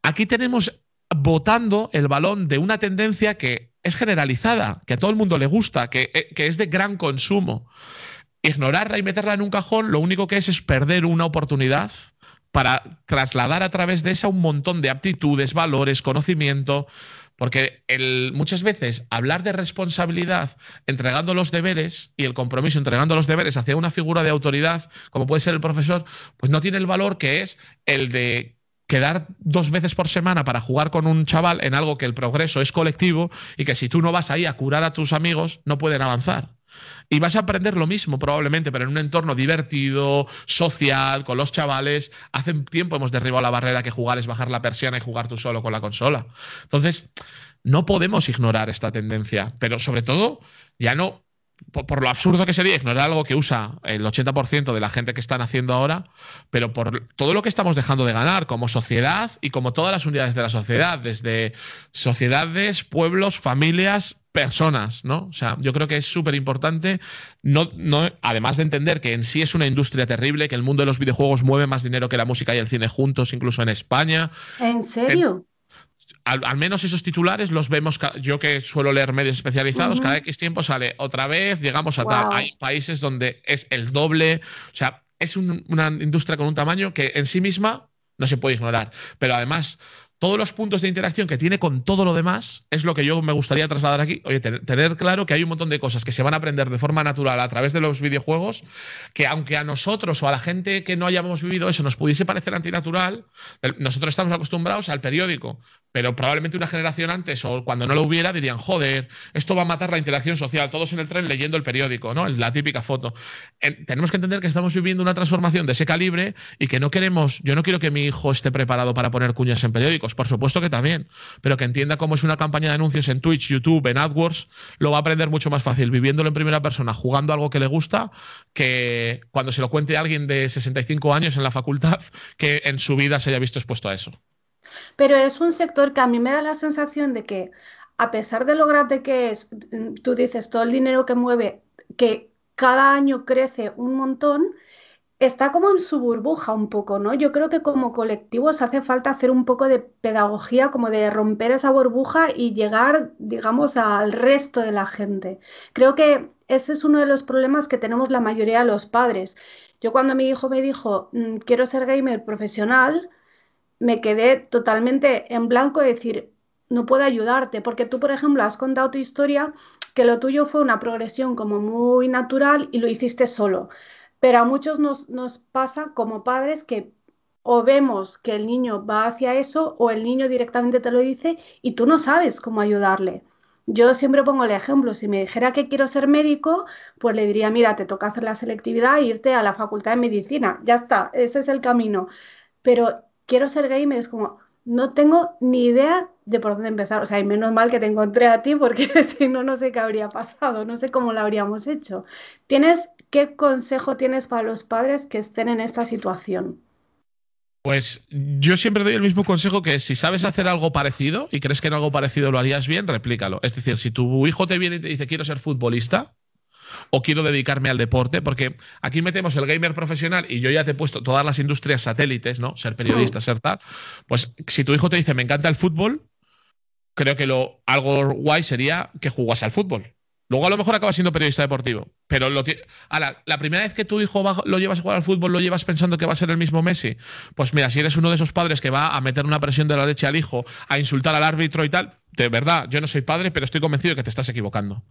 Aquí tenemos botando el balón de una tendencia que es generalizada, que a todo el mundo le gusta, que es de gran consumo. Ignorarla y meterla en un cajón, lo único que es perder una oportunidad para trasladar a través de esa un montón de aptitudes, valores, conocimiento, porque muchas veces hablar de responsabilidad entregando los deberes y el compromiso entregando los deberes hacia una figura de autoridad, como puede ser el profesor, pues no tiene el valor que es el de quedar 2 veces por semana para jugar con un chaval en algo que el progreso es colectivo y que si tú no vas ahí a curar a tus amigos no pueden avanzar. Y vas a aprender lo mismo probablemente, pero en un entorno divertido, social, con los chavales. Hace tiempo hemos derribado la barrera que jugar es bajar la persiana y jugar tú solo con la consola. Entonces, no podemos ignorar esta tendencia, pero sobre todo, ya no por lo absurdo que sería ignorar algo que usa el 80% de la gente que están haciendo ahora, pero por todo lo que estamos dejando de ganar como sociedad y como todas las unidades de la sociedad, desde sociedades, pueblos, familias, personas, ¿no? O sea, yo creo que es súper importante, además de entender que en sí es una industria terrible, que el mundo de los videojuegos mueve más dinero que la música y el cine juntos, incluso en España. ¿En serio? Al menos esos titulares los vemos, yo que suelo leer medios especializados, cada X tiempo sale otra vez, llegamos a tal. Hay países donde es el doble, o sea, es una industria con un tamaño que en sí misma no se puede ignorar. Pero además, todos los puntos de interacción que tiene con todo lo demás es lo que yo me gustaría trasladar aquí. Oye, tener claro que hay un montón de cosas que se van a aprender de forma natural a través de los videojuegos, que aunque a nosotros o a la gente que no hayamos vivido eso nos pudiese parecer antinatural, nosotros estamos acostumbrados al periódico, pero probablemente una generación antes o cuando no lo hubiera dirían, joder, esto va a matar la interacción social, todos en el tren leyendo el periódico, ¿no? La típica foto. Tenemos que entender que estamos viviendo una transformación de ese calibre y que yo no quiero que mi hijo esté preparado para poner cuñas en periódicos. Por supuesto que también, pero que entienda cómo es una campaña de anuncios en Twitch, YouTube, en AdWords, lo va a aprender mucho más fácil viviéndolo en primera persona, jugando algo que le gusta, que cuando se lo cuente a alguien de 65 años en la facultad que en su vida se haya visto expuesto a eso. Pero es un sector que a mí me da la sensación de que, a pesar de lo grande que es, tú dices, todo el dinero que mueve, que cada año crece un montón, está como en su burbuja un poco, ¿no? Yo creo que como colectivos hace falta hacer un poco de pedagogía, como de romper esa burbuja y llegar, digamos, al resto de la gente. Creo que ese es uno de los problemas que tenemos la mayoría de los padres. Yo cuando mi hijo me dijo, quiero ser gamer profesional, me quedé totalmente en blanco de decir, no puedo ayudarte, porque tú, por ejemplo, has contado tu historia, que lo tuyo fue una progresión como muy natural y lo hiciste solo. Pero a muchos nos pasa como padres que o vemos que el niño va hacia eso o el niño directamente te lo dice y tú no sabes cómo ayudarle. Yo siempre pongo el ejemplo, si me dijera que quiero ser médico, pues le diría, mira, te toca hacer la selectividad e irte a la facultad de medicina, ya está, ese es el camino. Pero quiero ser gamer, es como, no tengo ni idea de por dónde empezar. O sea, y menos mal que te encontré a ti, porque si no, no sé qué habría pasado, no sé cómo lo habríamos hecho. ¿Qué consejo tienes para los padres que estén en esta situación? Pues yo siempre doy el mismo consejo, que es, si sabes hacer algo parecido y crees que en algo parecido lo harías bien, replícalo. Es decir, si tu hijo te viene y te dice quiero ser futbolista o quiero dedicarme al deporte, porque aquí metemos el gamer profesional y yo ya te he puesto todas las industrias satélites, ¿no? Ser periodista, ser tal. Pues si tu hijo te dice me encanta el fútbol, creo que algo guay sería que jugase al fútbol. Luego a lo mejor acaba siendo periodista deportivo, pero la primera vez que tu hijo lo llevas a jugar al fútbol, lo llevas pensando que va a ser el mismo Messi. Pues mira, si eres uno de esos padres que va a meter una presión de la leche al hijo, a insultar al árbitro y tal, de verdad, yo no soy padre, pero estoy convencido de que te estás equivocando.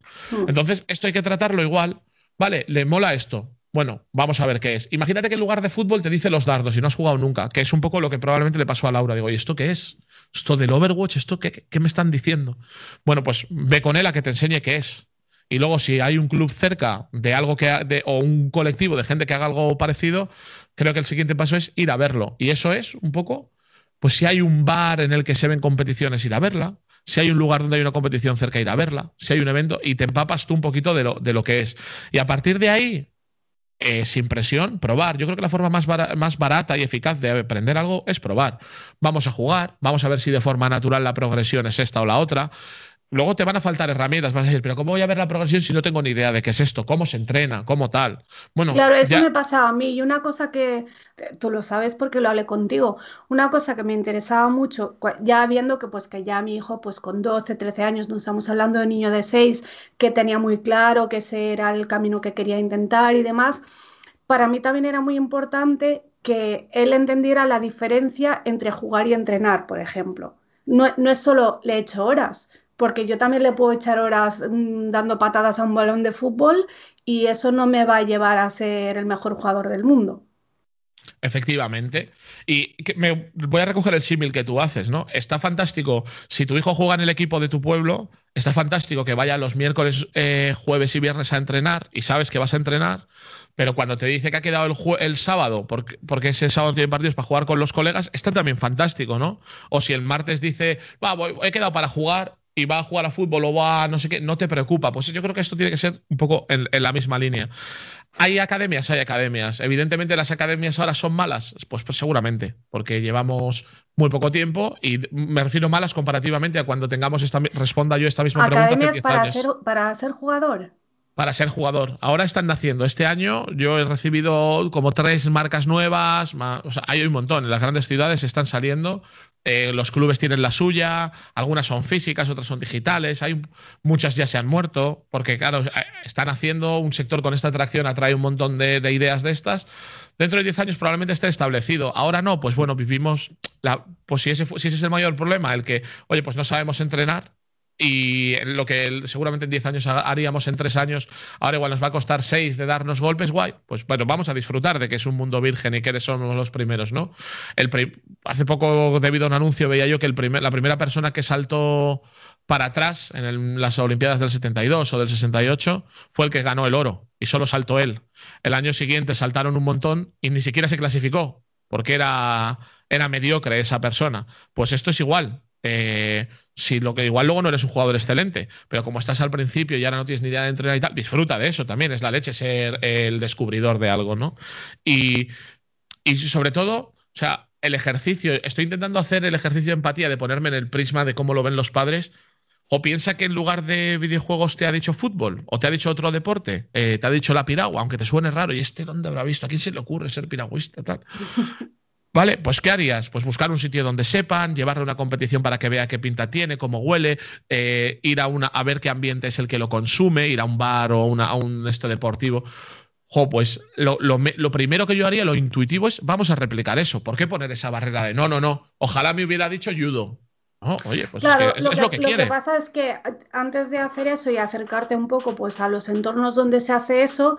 Entonces, esto hay que tratarlo igual. Vale, le mola esto. Bueno, vamos a ver qué es. Imagínate que en lugar de fútbol te dice los dardos y no has jugado nunca, que es un poco lo que probablemente le pasó a Laura. Digo, ¿y esto qué es? ¿Esto del Overwatch? ¿Esto qué me están diciendo? Bueno, pues ve con él a que te enseñe qué es. Y luego, si hay un club cerca de algo o un colectivo de gente que haga algo parecido, creo que el siguiente paso es ir a verlo. Y eso es un poco, pues si hay un bar en el que se ven competiciones, ir a verla. Si hay un lugar donde hay una competición cerca, ir a verla. Si hay un evento, y te empapas tú un poquito de lo que es. Y a partir de ahí, sin presión, probar. Yo creo que la forma más barata y eficaz de aprender algo es probar. Vamos a jugar, vamos a ver si de forma natural la progresión es esta o la otra. Luego te van a faltar herramientas, vas a decir, pero ¿cómo voy a ver la progresión si no tengo ni idea de qué es esto? ¿Cómo se entrena? ¿Cómo tal? Bueno, claro, eso me pasa a mí. Y una cosa que tú lo sabes porque lo hablé contigo, una cosa que me interesaba mucho, ya viendo que ya mi hijo pues con 12, 13 años, no estamos hablando de un niño de 6, que tenía muy claro que ese era el camino que quería intentar y demás, para mí también era muy importante que él entendiera la diferencia entre jugar y entrenar, por ejemplo. No es solo le echo horas, porque yo también le puedo echar horas dando patadas a un balón de fútbol y eso no me va a llevar a ser el mejor jugador del mundo. Efectivamente. Y me voy a recoger el símil que tú haces, ¿no? Está fantástico si tu hijo juega en el equipo de tu pueblo, está fantástico que vaya los miércoles, jueves y viernes a entrenar y sabes que vas a entrenar, pero cuando te dice que ha quedado el sábado, porque ese sábado tiene partidos para jugar con los colegas, está también fantástico, ¿no? O si el martes dice, he quedado para jugar y va a jugar a fútbol o va a no sé qué, no te preocupa. Pues yo creo que esto tiene que ser un poco en la misma línea. ¿Hay academias? Hay academias. Evidentemente, ¿las academias ahora son malas? Pues seguramente, porque llevamos muy poco tiempo y me refiero malas comparativamente a cuando tengamos responda yo esta misma pregunta hace 10 años. Para ser jugador. Para ser jugador. Ahora están naciendo. Este año yo he recibido como 3 marcas nuevas. O sea, hay un montón. En las grandes ciudades están saliendo. Los clubes tienen la suya. Algunas son físicas, otras son digitales. Muchas ya se han muerto. Porque, claro, están haciendo un sector con esta atracción, atrae un montón de ideas de estas. Dentro de 10 años probablemente esté establecido. Ahora no, pues bueno, vivimos. Pues si ese es el mayor problema, el que, oye, pues no sabemos entrenar. Y lo que seguramente en 10 años haríamos en 3 años, ahora igual nos va a costar 6 de darnos golpes, guay. Pues bueno, vamos a disfrutar de que es un mundo virgen y que somos los primeros, ¿no? Hace poco, debido a un anuncio, veía yo que la primera persona que saltó para atrás en las Olimpiadas del 72 o del 68 fue el que ganó el oro y solo saltó él. El año siguiente saltaron un montón y ni siquiera se clasificó porque era mediocre esa persona. Pues esto es igual. Si lo que igual luego no eres un jugador excelente, pero como estás al principio y ahora no tienes ni idea de entrenar y tal, disfruta de eso también, es la leche ser el descubridor de algo, ¿no? Y sobre todo, o sea, el ejercicio, estoy intentando hacer el ejercicio de empatía, de ponerme en el prisma de cómo lo ven los padres, o piensa que en lugar de videojuegos te ha dicho fútbol, o te ha dicho otro deporte, te ha dicho la piragua, aunque te suene raro, ¿y dónde habrá visto? ¿A quién se le ocurre ser piragüista? Tal. Vale, pues ¿qué harías? Pues buscar un sitio donde sepan, llevarle una competición para que vea qué pinta tiene, cómo huele, ir a ver qué ambiente es el que lo consume, ir a un bar o a un deportivo. Pues lo primero que yo haría, lo intuitivo, es vamos a replicar eso. ¿Por qué poner esa barrera de no? Ojalá me hubiera dicho judo. No, oye, pues claro, es lo que quiere. Lo que pasa es que antes de hacer eso y acercarte un poco pues, a los entornos donde se hace eso,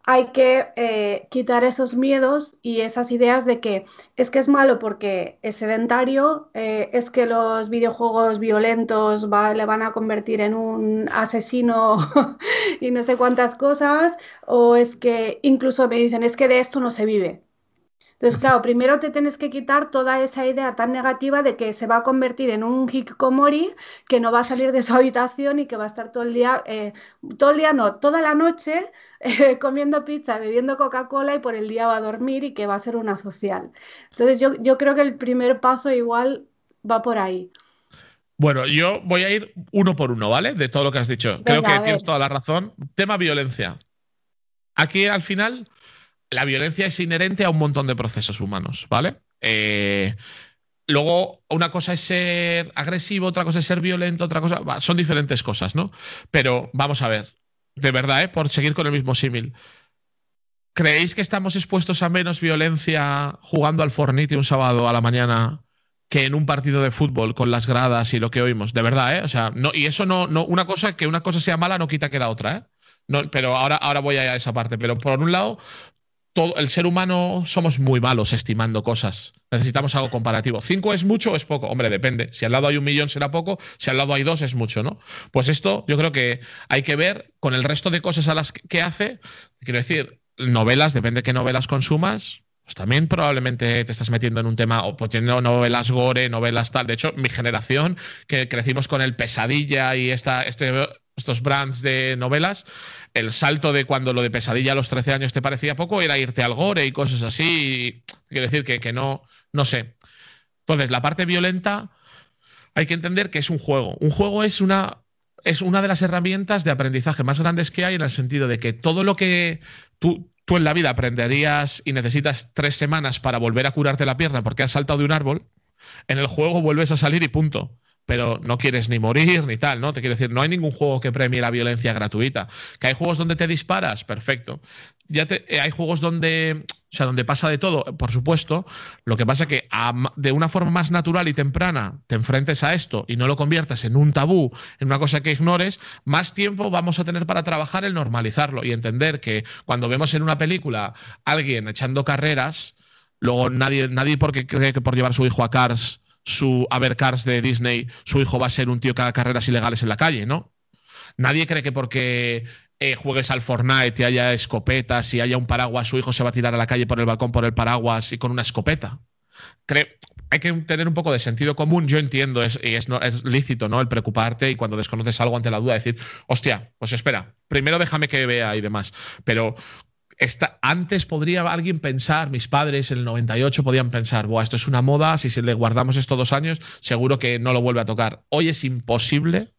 hay que quitar esos miedos y esas ideas de que es malo porque es sedentario, es que los videojuegos violentos le van a convertir en un asesino y no sé cuántas cosas, o es que incluso me dicen, es que de esto no se vive. Entonces, claro, primero te tienes que quitar toda esa idea tan negativa de que se va a convertir en un hikikomori que no va a salir de su habitación y que va a estar toda la noche comiendo pizza, bebiendo Coca-Cola y por el día va a dormir y que va a ser una social. Entonces, yo creo que el primer paso igual va por ahí. Bueno, yo voy a ir uno por uno, ¿vale? De todo lo que has dicho. Creo que tienes toda la razón. Tema violencia. Aquí, al final, la violencia es inherente a un montón de procesos humanos, ¿vale? Luego, una cosa es ser agresivo, otra cosa es ser violento, otra cosa... son diferentes cosas, ¿no? Pero vamos a ver, de verdad, por seguir con el mismo símil. ¿Creéis que estamos expuestos a menos violencia jugando al Fortnite un sábado a la mañana que en un partido de fútbol con las gradas y lo que oímos? De verdad, ¿eh? O sea, no, y eso no que una cosa sea mala no quita que la otra, ¿eh? No, pero ahora voy a esa parte. Pero por un lado, el ser humano somos muy malos estimando cosas. Necesitamos algo comparativo. ¿5 es mucho o es poco? Hombre, depende. Si al lado hay 1.000.000 será poco, si al lado hay 2 es mucho, ¿no? Pues esto yo creo que hay que ver con el resto de cosas a las que hace. Quiero decir, novelas, depende de qué novelas consumas, pues también probablemente te estás metiendo en un tema, o pues teniendo novelas gore, novelas tal. De hecho, mi generación, que crecimos con el Pesadilla y estos brands de novelas, el salto de cuando lo de Pesadilla a los 13 años te parecía poco era irte al gore y cosas así. Quiero decir que no sé. Entonces, la parte violenta hay que entender que es un juego. Un juego es una de las herramientas de aprendizaje más grandes que hay, en el sentido de que todo lo que tú en la vida aprenderías y necesitas 3 semanas para volver a curarte la pierna porque has saltado de un árbol, en el juego vuelves a salir y punto. Pero no quieres ni morir ni tal, ¿no? Te quiero decir, no hay ningún juego que premie la violencia gratuita. ¿Que hay juegos donde te disparas? Perfecto. Hay juegos donde pasa de todo, por supuesto. Lo que pasa es que de una forma más natural y temprana te enfrentes a esto y no lo conviertas en un tabú, en una cosa que ignores, más tiempo vamos a tener para trabajar el normalizarlo y entender que cuando vemos en una película a alguien echando carreras, luego nadie porque cree que por llevar a su hijo a Cars, a ver Cars de Disney, su hijo va a ser un tío que haga carreras ilegales en la calle, ¿no? Nadie cree que porque juegues al Fortnite y haya escopetas y haya un paraguas, su hijo se va a tirar a la calle por el balcón por el paraguas y con una escopeta. hay que tener un poco de sentido común. Yo entiendo, es lícito, ¿no? El preocuparte y cuando desconoces algo ante la duda decir, hostia, pues espera, primero déjame que vea y demás. Pero antes podría alguien pensar, mis padres en el 98 podían pensar, buah, esto es una moda, si le guardamos esto 2 años, seguro que no lo vuelve a tocar. Hoy es imposible.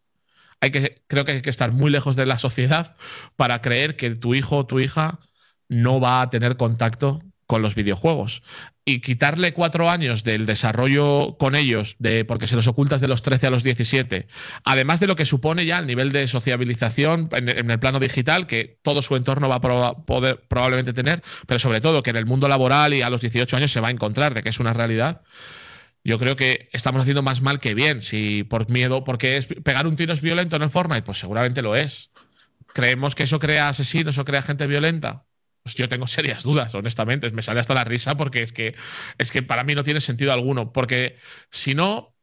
Creo que hay que estar muy lejos de la sociedad para creer que tu hijo o tu hija no va a tener contacto con los videojuegos. Y quitarle 4 años del desarrollo con ellos, porque se los ocultas de los 13 a los 17, además de lo que supone ya el nivel de sociabilización en el plano digital, que todo su entorno va a poder probablemente tener, pero sobre todo que en el mundo laboral y a los 18 años se va a encontrar de que es una realidad. Yo creo que estamos haciendo más mal que bien. Si por miedo, porque pegar un tiro es violento en el Fortnite, pues seguramente lo es. ¿Creemos que eso crea asesinos o crea gente violenta? Pues yo tengo serias dudas, honestamente. Me sale hasta la risa porque es que para mí no tiene sentido alguno. Porque si no,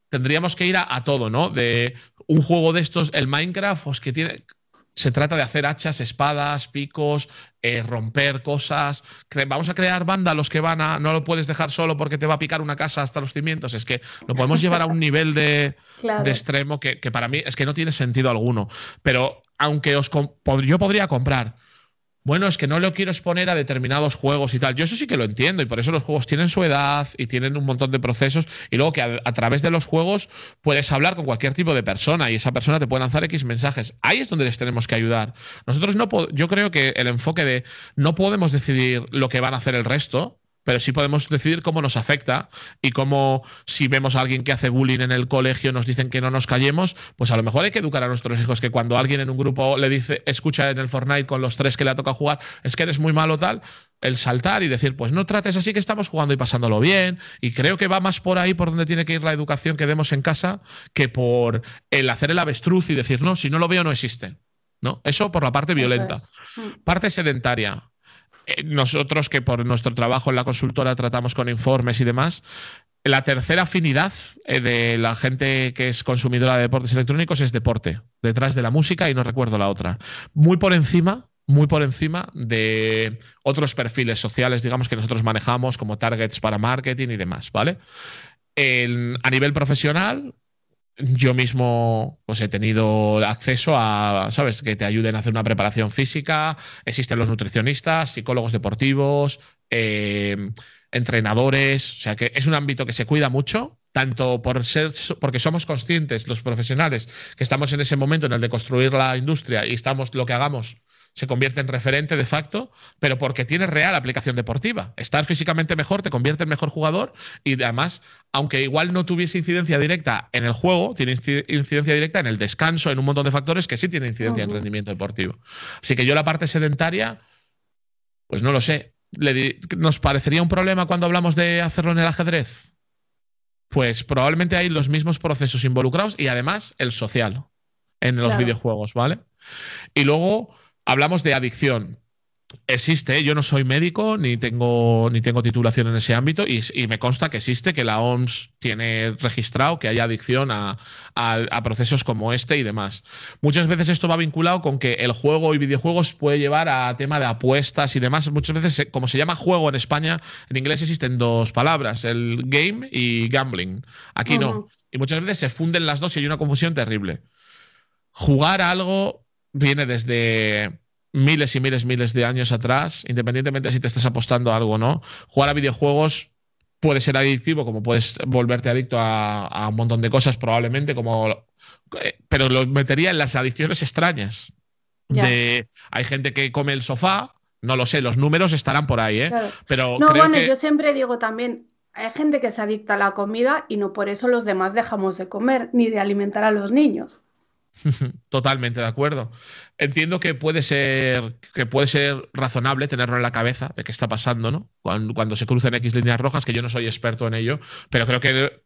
tendríamos que ir a todo, ¿no? De un juego de estos, el Minecraft, pues que se trata de hacer hachas, espadas, picos, romper cosas. Vamos a crear vándalos que no lo puedes dejar solo porque te va a picar una casa hasta los cimientos. Es que lo podemos llevar a un nivel de extremo que para mí es que no tiene sentido alguno. Pero aunque yo podría comprar, bueno, es que no lo quiero exponer a determinados juegos y tal. Yo eso sí que lo entiendo y por eso los juegos tienen su edad y tienen un montón de procesos y luego que a través de los juegos puedes hablar con cualquier tipo de persona y esa persona te puede lanzar X mensajes. Ahí es donde les tenemos que ayudar. Nosotros yo creo que el enfoque de no podemos decidir lo que van a hacer el resto, pero sí podemos decidir cómo nos afecta y cómo, si vemos a alguien que hace bullying en el colegio, nos dicen que no nos callemos, pues a lo mejor hay que educar a nuestros hijos que cuando alguien en un grupo le dice, escucha en el Fortnite con los 3 que le ha tocado jugar, es que eres muy malo tal, el saltar y decir, pues no trates así, que estamos jugando y pasándolo bien. Y creo que va más por ahí, por donde tiene que ir la educación que demos en casa, que por el hacer el avestruz y decir, no, si no lo veo no existe. ¿No? Eso por la parte violenta. Parte sedentaria. Nosotros que por nuestro trabajo en la consultora tratamos con informes y demás, la tercera afinidad de la gente que es consumidora de deportes electrónicos es deporte, detrás de la música y no recuerdo la otra. Muy por encima de otros perfiles sociales, digamos, que nosotros manejamos como targets para marketing y demás, ¿vale? A nivel profesional, yo mismo pues he tenido acceso a, ¿sabes?, que te ayuden a hacer una preparación física. Existen los nutricionistas, psicólogos deportivos, entrenadores. O sea que es un ámbito que se cuida mucho, tanto porque somos conscientes los profesionales que estamos en ese momento en el de construir la industria y lo que hagamos se convierte en referente de facto, pero porque tiene real aplicación deportiva. Estar físicamente mejor te convierte en mejor jugador y además, aunque igual no tuviese incidencia directa en el juego, tiene incidencia directa en el descanso, en un montón de factores que sí tienen incidencia en el rendimiento deportivo. Así que yo la parte sedentaria, pues no lo sé. ¿Nos parecería un problema cuando hablamos de hacerlo en el ajedrez? Pues probablemente hay los mismos procesos involucrados y además el social en los videojuegos, ¿vale? Y luego hablamos de adicción. Existe, yo no soy médico ni tengo titulación en ese ámbito y me consta que existe, que la OMS tiene registrado que hay adicción a procesos como este y demás. Muchas veces esto va vinculado con que el juego y videojuegos puede llevar a tema de apuestas y demás. Muchas veces, como se llama juego en España, en inglés existen 2 palabras, el game y gambling. Aquí no. Y muchas veces se funden las dos y hay una confusión terrible. Jugar a algo viene desde miles y miles de años atrás, independientemente de si te estás apostando a algo o no. Jugar a videojuegos puede ser adictivo, como puedes volverte adicto a un montón de cosas probablemente, pero lo metería en las adicciones extrañas. Hay gente que come el sofá, no lo sé, los números estarán por ahí, ¿eh? Claro. Pero no, creo bueno, que yo siempre digo también, hay gente que se adicta a la comida y no por eso los demás dejamos de comer ni de alimentar a los niños. Totalmente de acuerdo. Entiendo que puede ser razonable tenerlo en la cabeza de qué está pasando, ¿no? Cuando se crucen X líneas rojas, que yo no soy experto en ello, pero creo que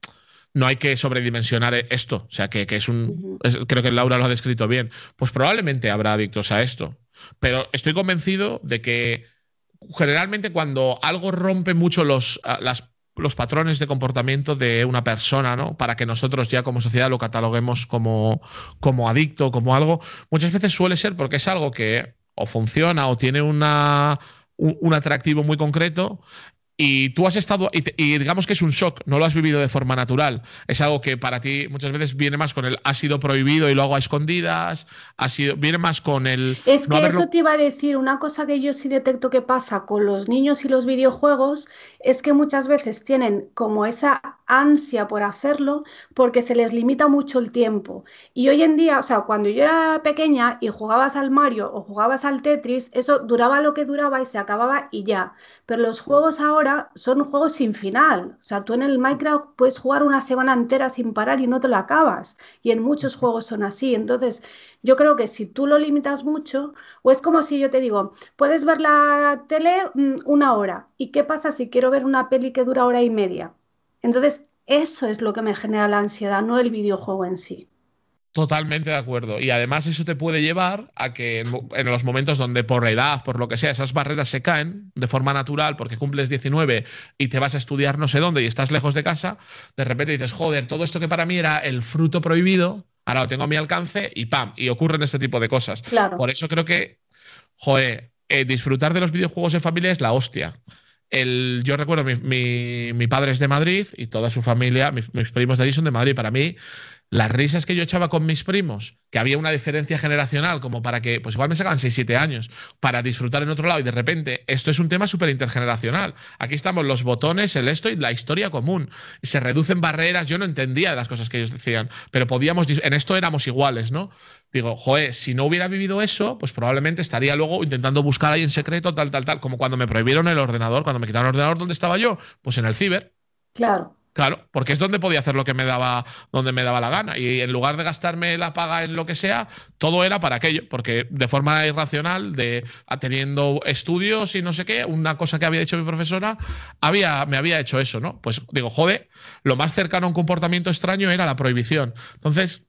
no hay que sobredimensionar esto. O sea, que creo que Laura lo ha descrito bien. Pues probablemente habrá adictos a esto. Pero estoy convencido de que generalmente cuando algo rompe mucho los patrones de comportamiento de una persona, ¿no?, para que nosotros ya como sociedad lo cataloguemos como adicto, como algo, muchas veces suele ser porque es algo que o funciona o tiene un atractivo muy concreto y tú has estado, y digamos que es un shock, no lo has vivido de forma natural. Es algo que para ti muchas veces viene más con el ha sido prohibido y lo hago a escondidas, viene más con el Es no que haberlo. eso te iba a decir, una cosa que yo sí detecto que pasa con los niños y los videojuegos es que muchas veces tienen como esa ansia por hacerlo porque se les limita mucho el tiempo. Y hoy en día, o sea, cuando yo era pequeña y jugabas al Mario o jugabas al Tetris, eso duraba lo que duraba y se acababa y ya. Pero los juegos ahora son juegos sin final. O sea, tú en el Minecraft puedes jugar una semana entera sin parar y no te lo acabas. Y en muchos juegos son así. Entonces, yo creo que si tú lo limitas mucho, o es como si yo te digo, puedes ver la tele una hora. ¿Y qué pasa si quiero ver una peli que dura hora y media? Entonces, eso es lo que me genera la ansiedad, no el videojuego en sí. Totalmente de acuerdo. Y además eso te puede llevar a que en los momentos donde por la edad, por lo que sea, esas barreras se caen de forma natural porque cumples 19 y te vas a estudiar no sé dónde y estás lejos de casa, de repente dices, joder, todo esto que para mí era el fruto prohibido, ahora lo tengo a mi alcance y ¡pam! Y ocurren este tipo de cosas. Claro. Por eso creo que, joder, disfrutar de los videojuegos en familia es la hostia. Yo recuerdo, mi padre es de Madrid y toda su familia, mis primos de allí son de Madrid. Para mí, las risas que yo echaba con mis primos, que había una diferencia generacional como para que, pues igual me sacaban 6 7 años, para disfrutar en otro lado y de repente, esto es un tema súper intergeneracional. Aquí estamos los botones, el esto y la historia común. Se reducen barreras, yo no entendía las cosas que ellos decían, pero en esto éramos iguales, ¿no? Digo, joder, si no hubiera vivido eso, pues probablemente estaría luego intentando buscar ahí en secreto, tal, como cuando me prohibieron el ordenador, cuando me quitaron el ordenador, ¿dónde estaba yo? Pues en el ciber. Claro. Claro, porque es donde podía hacer lo que me daba, donde me daba la gana. Y en lugar de gastarme la paga en lo que sea, todo era para aquello, porque de forma irracional, teniendo estudios y no sé qué, una cosa que había hecho mi profesora, me había hecho eso, ¿no? Pues digo, joder, lo más cercano a un comportamiento extraño era la prohibición. Entonces,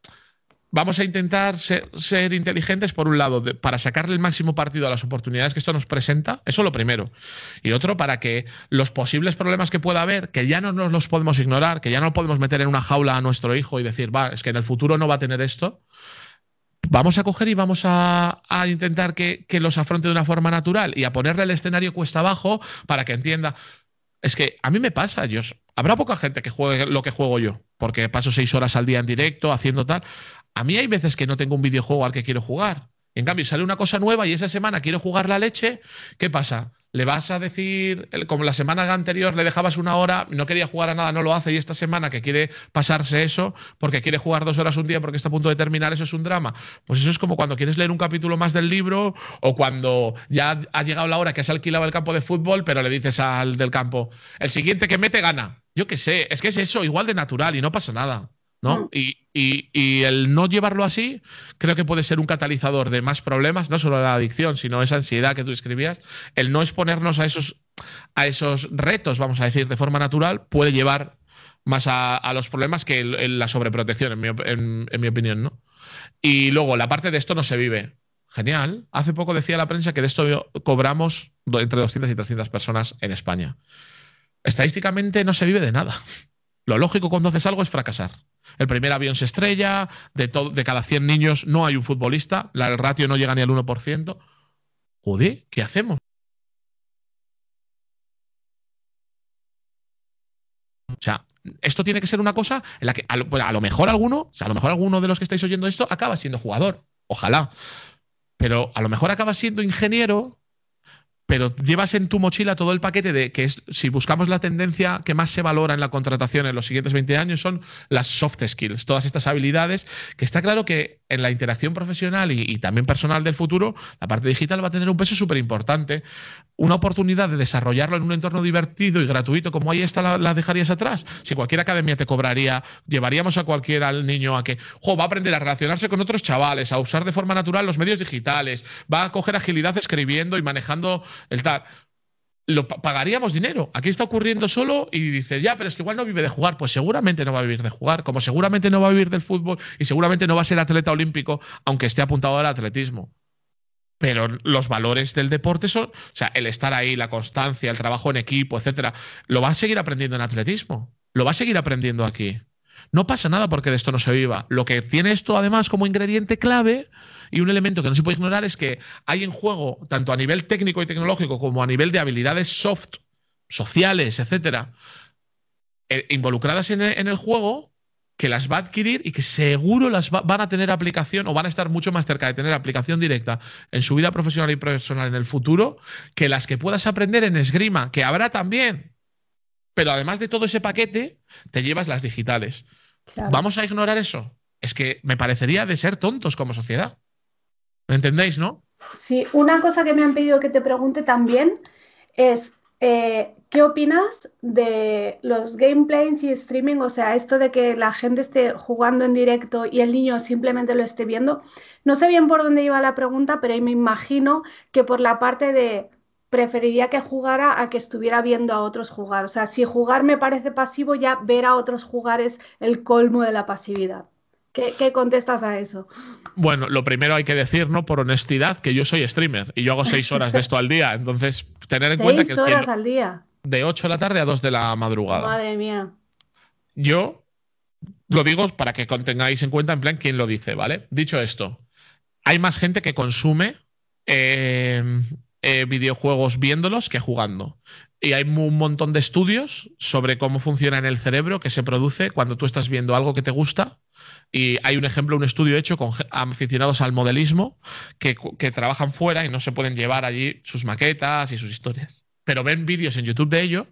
vamos a intentar ser inteligentes, por un lado, para sacarle el máximo partido a las oportunidades que esto nos presenta, eso lo primero. Y otro, para que los posibles problemas que pueda haber, que ya no nos los podemos ignorar, que ya no podemos meter en una jaula a nuestro hijo y decir, va, es que en el futuro no va a tener esto, vamos a coger y vamos a intentar que los afronte de una forma natural y a ponerle el escenario cuesta abajo para que entienda. Es que a mí me pasa, habrá poca gente que juegue lo que juego yo, porque paso 6 horas al día en directo, haciendo tal. A mí hay veces que no tengo un videojuego al que quiero jugar. En cambio, sale una cosa nueva y esa semana quiero jugar la leche, ¿qué pasa? Le vas a decir, como la semana anterior le dejabas una hora, no quería jugar a nada, no lo hace, y esta semana que quiere pasarse eso, porque quiere jugar 2 horas un día porque está a punto de terminar, eso es un drama. Pues eso es como cuando quieres leer un capítulo más del libro o cuando ya ha llegado la hora que has alquilado el campo de fútbol, pero le dices al del campo, el siguiente que mete gana. Yo qué sé, es que es eso, igual de natural y no pasa nada, ¿no? Y el no llevarlo así creo que puede ser un catalizador de más problemas, no solo la adicción, sino esa ansiedad que tú escribías. El no exponernos a esos retos, vamos a decir, de forma natural, puede llevar más a los problemas que la sobreprotección, en mi opinión, ¿no? Y luego, la parte de esto no se vive. Genial. Hace poco decía la prensa que de esto cobramos entre 200 y 300 personas en España. Estadísticamente no se vive de nada. Lo lógico cuando haces algo es fracasar. El primer avión se estrella, de cada 100 niños no hay un futbolista, el ratio no llega ni al 1%. Joder, ¿qué hacemos? O sea, esto tiene que ser una cosa en la que a lo mejor alguno de los que estáis oyendo esto acaba siendo jugador. Ojalá. Pero a lo mejor acaba siendo ingeniero, pero llevas en tu mochila todo el paquete de que es, si buscamos la tendencia que más se valora en la contratación en los siguientes 20 años, son las soft skills, todas estas habilidades, que está claro que en la interacción profesional y también personal del futuro, la parte digital va a tener un peso súper importante. Una oportunidad de desarrollarlo en un entorno divertido y gratuito como ahí está, la dejarías atrás. Si cualquier academia te cobraría, llevaríamos a cualquiera al niño a que va a aprender a relacionarse con otros chavales, a usar de forma natural los medios digitales, va a coger agilidad escribiendo y manejando el tal. Pagaríamos dinero. Aquí está ocurriendo solo y dices, ya, pero es que igual no vive de jugar. Pues seguramente no va a vivir de jugar, como seguramente no va a vivir del fútbol y seguramente no va a ser atleta olímpico, aunque esté apuntado al atletismo. Pero los valores del deporte son, o sea, el estar ahí, la constancia, el trabajo en equipo, etcétera, lo va a seguir aprendiendo en atletismo. Lo va a seguir aprendiendo aquí. No pasa nada porque de esto no se viva. Lo que tiene esto, además, como ingrediente clave y un elemento que no se puede ignorar es que hay en juego, tanto a nivel técnico y tecnológico como a nivel de habilidades soft, sociales, etcétera, involucradas en el juego, que las va a adquirir y que seguro van a tener aplicación o van a estar mucho más cerca de tener aplicación directa en su vida profesional y personal en el futuro que las que puedas aprender en esgrima, que habrá también. Pero además de todo ese paquete, te llevas las digitales. Claro. ¿Vamos a ignorar eso? Es que me parecería de ser tontos como sociedad. ¿Me entendéis, no? Sí, una cosa que me han pedido que te pregunte también es ¿qué opinas de los gameplays y streaming? O sea, esto de que la gente esté jugando en directo y el niño simplemente lo esté viendo. No sé bien por dónde iba la pregunta, pero me imagino que por la parte de preferiría que jugara a que estuviera viendo a otros jugar. O sea, si jugar me parece pasivo, ya ver a otros jugar es el colmo de la pasividad. ¿Qué contestas a eso? Bueno, lo primero hay que decir, ¿no? Por honestidad, que yo soy streamer y yo hago 6 horas de esto al día. Entonces, tener en cuenta que 6 horas al día. De 8 de la tarde a 2 de la madrugada. Madre mía. Yo lo digo para que tengáis en cuenta en plan quién lo dice, ¿vale? Dicho esto, hay más gente que consume videojuegos viéndolos que jugando. Y hay un montón de estudios sobre cómo funciona en el cerebro que se produce cuando tú estás viendo algo que te gusta. Y hay un ejemplo, un estudio hecho con aficionados al modelismo que trabajan fuera y no se pueden llevar allí sus maquetas y sus historias. Pero ven vídeos en YouTube de ello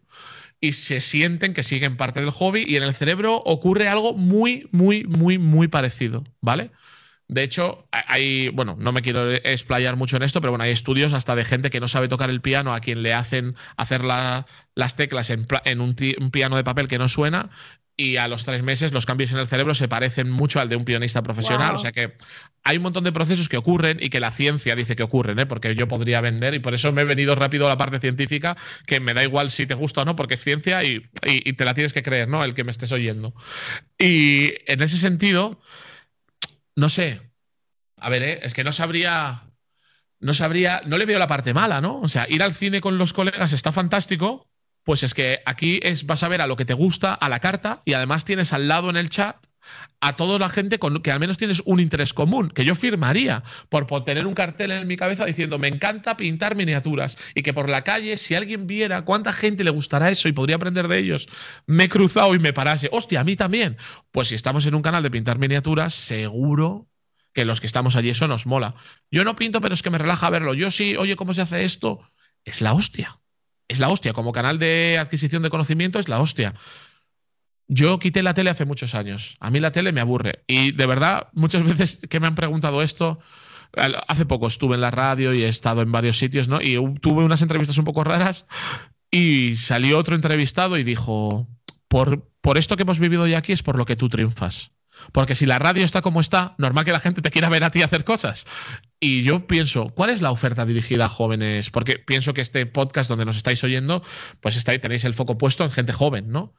y se sienten que siguen parte del hobby y en el cerebro ocurre algo muy, muy, muy, muy parecido, ¿vale? De hecho, bueno, no me quiero explayar mucho en esto, pero bueno, hay estudios hasta de gente que no sabe tocar el piano a quien le hacen hacer las teclas en un piano de papel que no suena y a los 3 meses los cambios en el cerebro se parecen mucho al de un pianista profesional. Wow. O sea que hay un montón de procesos que ocurren y que la ciencia dice que ocurren, ¿eh? Porque yo podría vender y por eso me he venido rápido a la parte científica, que me da igual si te gusta o no, porque es ciencia y te la tienes que creer, ¿no? El que me estés oyendo. Y en ese sentido, no sé. A ver, es que no le veo la parte mala, ¿no? O sea, ir al cine con los colegas está fantástico. Pues es que aquí vas a ver a lo que te gusta, a la carta, y además tienes al lado en el chat a toda la gente con que al menos tienes un interés común, que yo firmaría por tener un cartel en mi cabeza diciendo me encanta pintar miniaturas y que por la calle, si alguien viera cuánta gente le gustará eso y podría aprender de ellos, me he cruzado y me parase, hostia, a mí también. Pues si estamos en un canal de pintar miniaturas, seguro que los que estamos allí eso nos mola. Yo no pinto, pero es que me relaja verlo. Yo sí, oye, ¿cómo se hace esto? Es la hostia. Es la hostia. Como canal de adquisición de conocimiento es la hostia. Yo quité la tele hace muchos años. A mí la tele me aburre. Y de verdad, muchas veces que me han preguntado esto, hace poco estuve en la radio y he estado en varios sitios, ¿no? Y tuve unas entrevistas un poco raras y salió otro entrevistado y dijo, por esto que hemos vivido hoy aquí es por lo que tú triunfas. Porque si la radio está como está, normal que la gente te quiera ver a ti hacer cosas. Y yo pienso, ¿cuál es la oferta dirigida a jóvenes? Porque pienso que este podcast donde nos estáis oyendo, pues tenéis el foco puesto en gente joven, ¿no?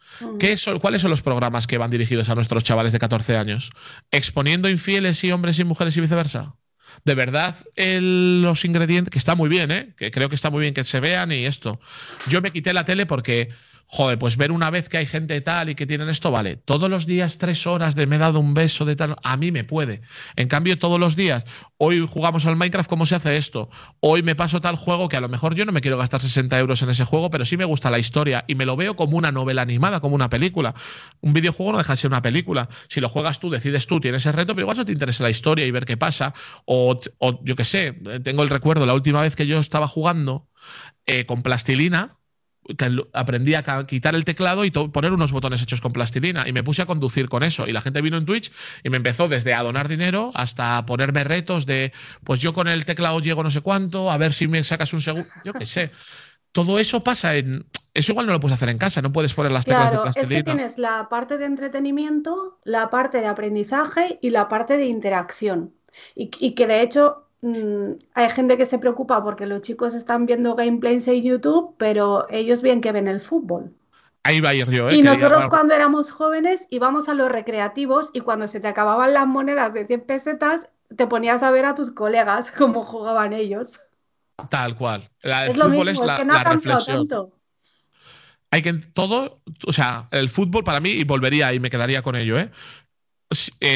¿Cuáles son los programas que van dirigidos a nuestros chavales de 14 años? ¿Exponiendo infieles y hombres y mujeres y viceversa? De verdad, los ingredientes, que está muy bien, ¿eh? Que creo que está muy bien que se vean y esto. Yo me quité la tele porque... Joder, pues ver una vez que hay gente tal y que tienen esto, vale. Todos los días 3 horas de me he dado un beso de tal, a mí me puede. En cambio, todos los días, hoy jugamos al Minecraft, ¿cómo se hace esto? Hoy me paso tal juego que a lo mejor yo no me quiero gastar 60 euros en ese juego, pero sí me gusta la historia y me lo veo como una novela animada, como una película. Un videojuego no deja de ser una película. Si lo juegas tú, decides tú, tienes el reto, pero igual no te interesa la historia y ver qué pasa. O yo qué sé, tengo el recuerdo, la última vez que yo estaba jugando con plastilina, que aprendí a quitar el teclado y poner unos botones hechos con plastilina y me puse a conducir con eso y la gente vino en Twitch y me empezó desde a donar dinero hasta ponerme retos de pues yo con el teclado llego no sé cuánto, a ver si me sacas un segundo, yo qué sé. Todo eso pasa eso igual no lo puedes hacer en casa, no puedes poner las teclas de plastilina. Claro, es que tienes la parte de entretenimiento, la parte de aprendizaje y la parte de interacción y que de hecho... hay gente que se preocupa porque los chicos están viendo gameplays en YouTube, pero ellos bien que ven el fútbol. Ahí va a ir yo, Y nosotros cuando éramos jóvenes íbamos a los recreativos y cuando se te acababan las monedas de 100 pesetas te ponías a ver a tus colegas cómo jugaban ellos. Tal cual. Es lo mismo, es que no ha cambiado tanto. Hay que todo, o sea, el fútbol para mí, y volvería y me quedaría con ello,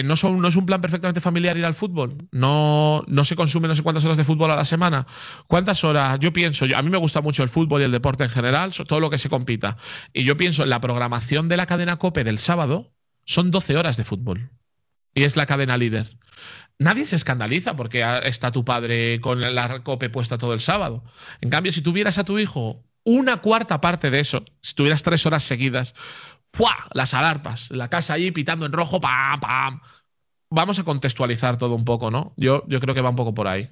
no es un plan perfectamente familiar ir al fútbol. No se consume no sé cuántas horas de fútbol a la semana. ¿Cuántas horas? Yo pienso, a mí me gusta mucho el fútbol y el deporte en general, todo lo que se compita. Y yo pienso en la programación de la cadena COPE del sábado, son 12 horas de fútbol. Y es la cadena líder. Nadie se escandaliza porque está tu padre con la COPE puesta todo el sábado. En cambio, si tuvieras a tu hijo una cuarta parte de eso, si tuvieras 3 horas seguidas, ¡fua! Las alarpas, la casa allí pitando en rojo, ¡pam, pam! Vamos a contextualizar todo un poco, ¿no? Yo creo que va un poco por ahí.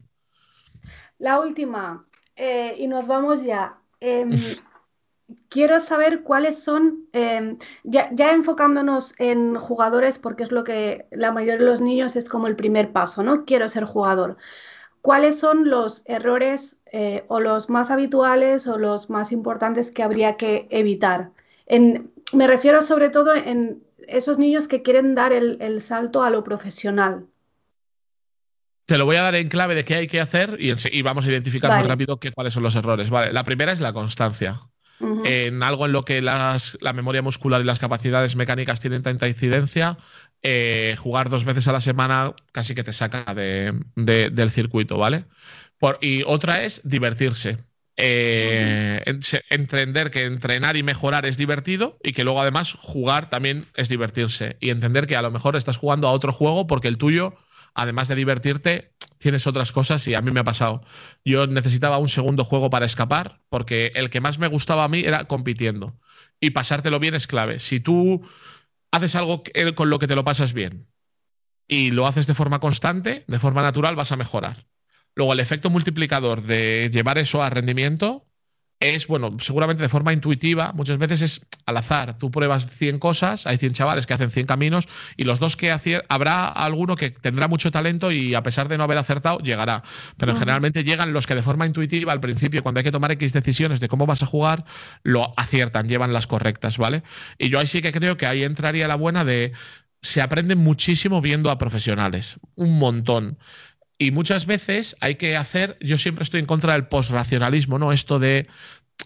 La última, y nos vamos ya. Quiero saber cuáles son, ya enfocándonos en jugadores, porque es lo que la mayoría de los niños es como el primer paso, ¿no? Quiero ser jugador. ¿Cuáles son los errores o los más habituales o los más importantes que habría que evitar? Me refiero sobre todo en esos niños que quieren dar el salto a lo profesional. Te lo voy a dar en clave de qué hay que hacer y vamos a identificar muy Vale. rápido cuáles son los errores. Vale, la primera es la constancia. Ujú. En algo en lo que la memoria muscular y las capacidades mecánicas tienen tanta incidencia, jugar 2 veces a la semana casi que te saca del circuito, ¿vale? Y otra es divertirse. Ujú. Entender que entrenar y mejorar es divertido y que luego además jugar también es divertirse. Y entender que a lo mejor estás jugando a otro juego porque el tuyo, además de divertirte, tienes otras cosas y a mí me ha pasado. Yo necesitaba un segundo juego para escapar porque el que más me gustaba a mí era compitiendo. Y pasártelo bien es clave. Si tú haces algo con lo que te lo pasas bien y lo haces de forma constante, de forma natural, vas a mejorar. Luego, el efecto multiplicador de llevar eso a rendimiento es, bueno, seguramente de forma intuitiva, muchas veces es al azar. Tú pruebas 100 cosas, hay 100 chavales que hacen 100 caminos y los dos que habrá alguno que tendrá mucho talento y a pesar de no haber acertado, llegará. Pero Ujú. generalmente llegan los que de forma intuitiva al principio, cuando hay que tomar X decisiones de cómo vas a jugar, lo aciertan, llevan las correctas, ¿vale? Y yo ahí sí que creo que ahí entraría la buena de se aprende muchísimo viendo a profesionales, un montón. Y muchas veces hay que hacer, yo siempre estoy en contra del posracionalismo, ¿no? Esto de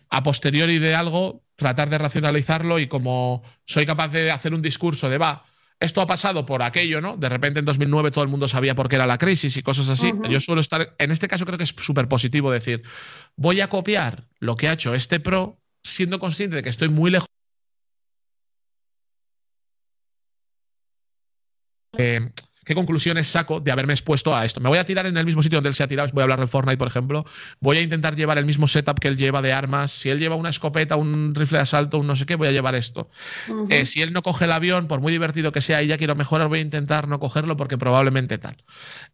a posteriori de algo, tratar de racionalizarlo y como soy capaz de hacer un discurso de va, esto ha pasado por aquello, ¿no? De repente en 2009 todo el mundo sabía por qué era la crisis y cosas así. Yo Ujú. suelo estar, en este caso creo que es súper positivo decir, voy a copiar lo que ha hecho este pro siendo consciente de que estoy muy lejos. ¿Qué conclusiones saco de haberme expuesto a esto? Me voy a tirar en el mismo sitio donde él se ha tirado. Voy a hablar del Fortnite, por ejemplo. Voy a intentar llevar el mismo setup que él lleva de armas. Si él lleva una escopeta, un rifle de asalto, un no sé qué, voy a llevar esto. Ujú. Si él no coge el avión, por muy divertido que sea y ya quiero mejorar, voy a intentar no cogerlo porque probablemente tal.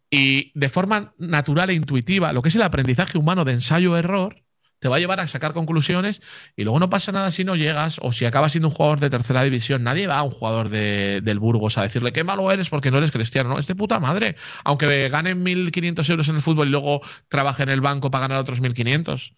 Y de forma natural e intuitiva, lo que es el aprendizaje humano de ensayo-error, te va a llevar a sacar conclusiones y luego no pasa nada si no llegas o si acabas siendo un jugador de tercera división. Nadie va a un jugador del Burgos a decirle qué malo eres porque no eres cristiano. No, es de puta madre. Aunque gane 1.500 euros en el fútbol y luego trabaje en el banco para ganar otros 1.500.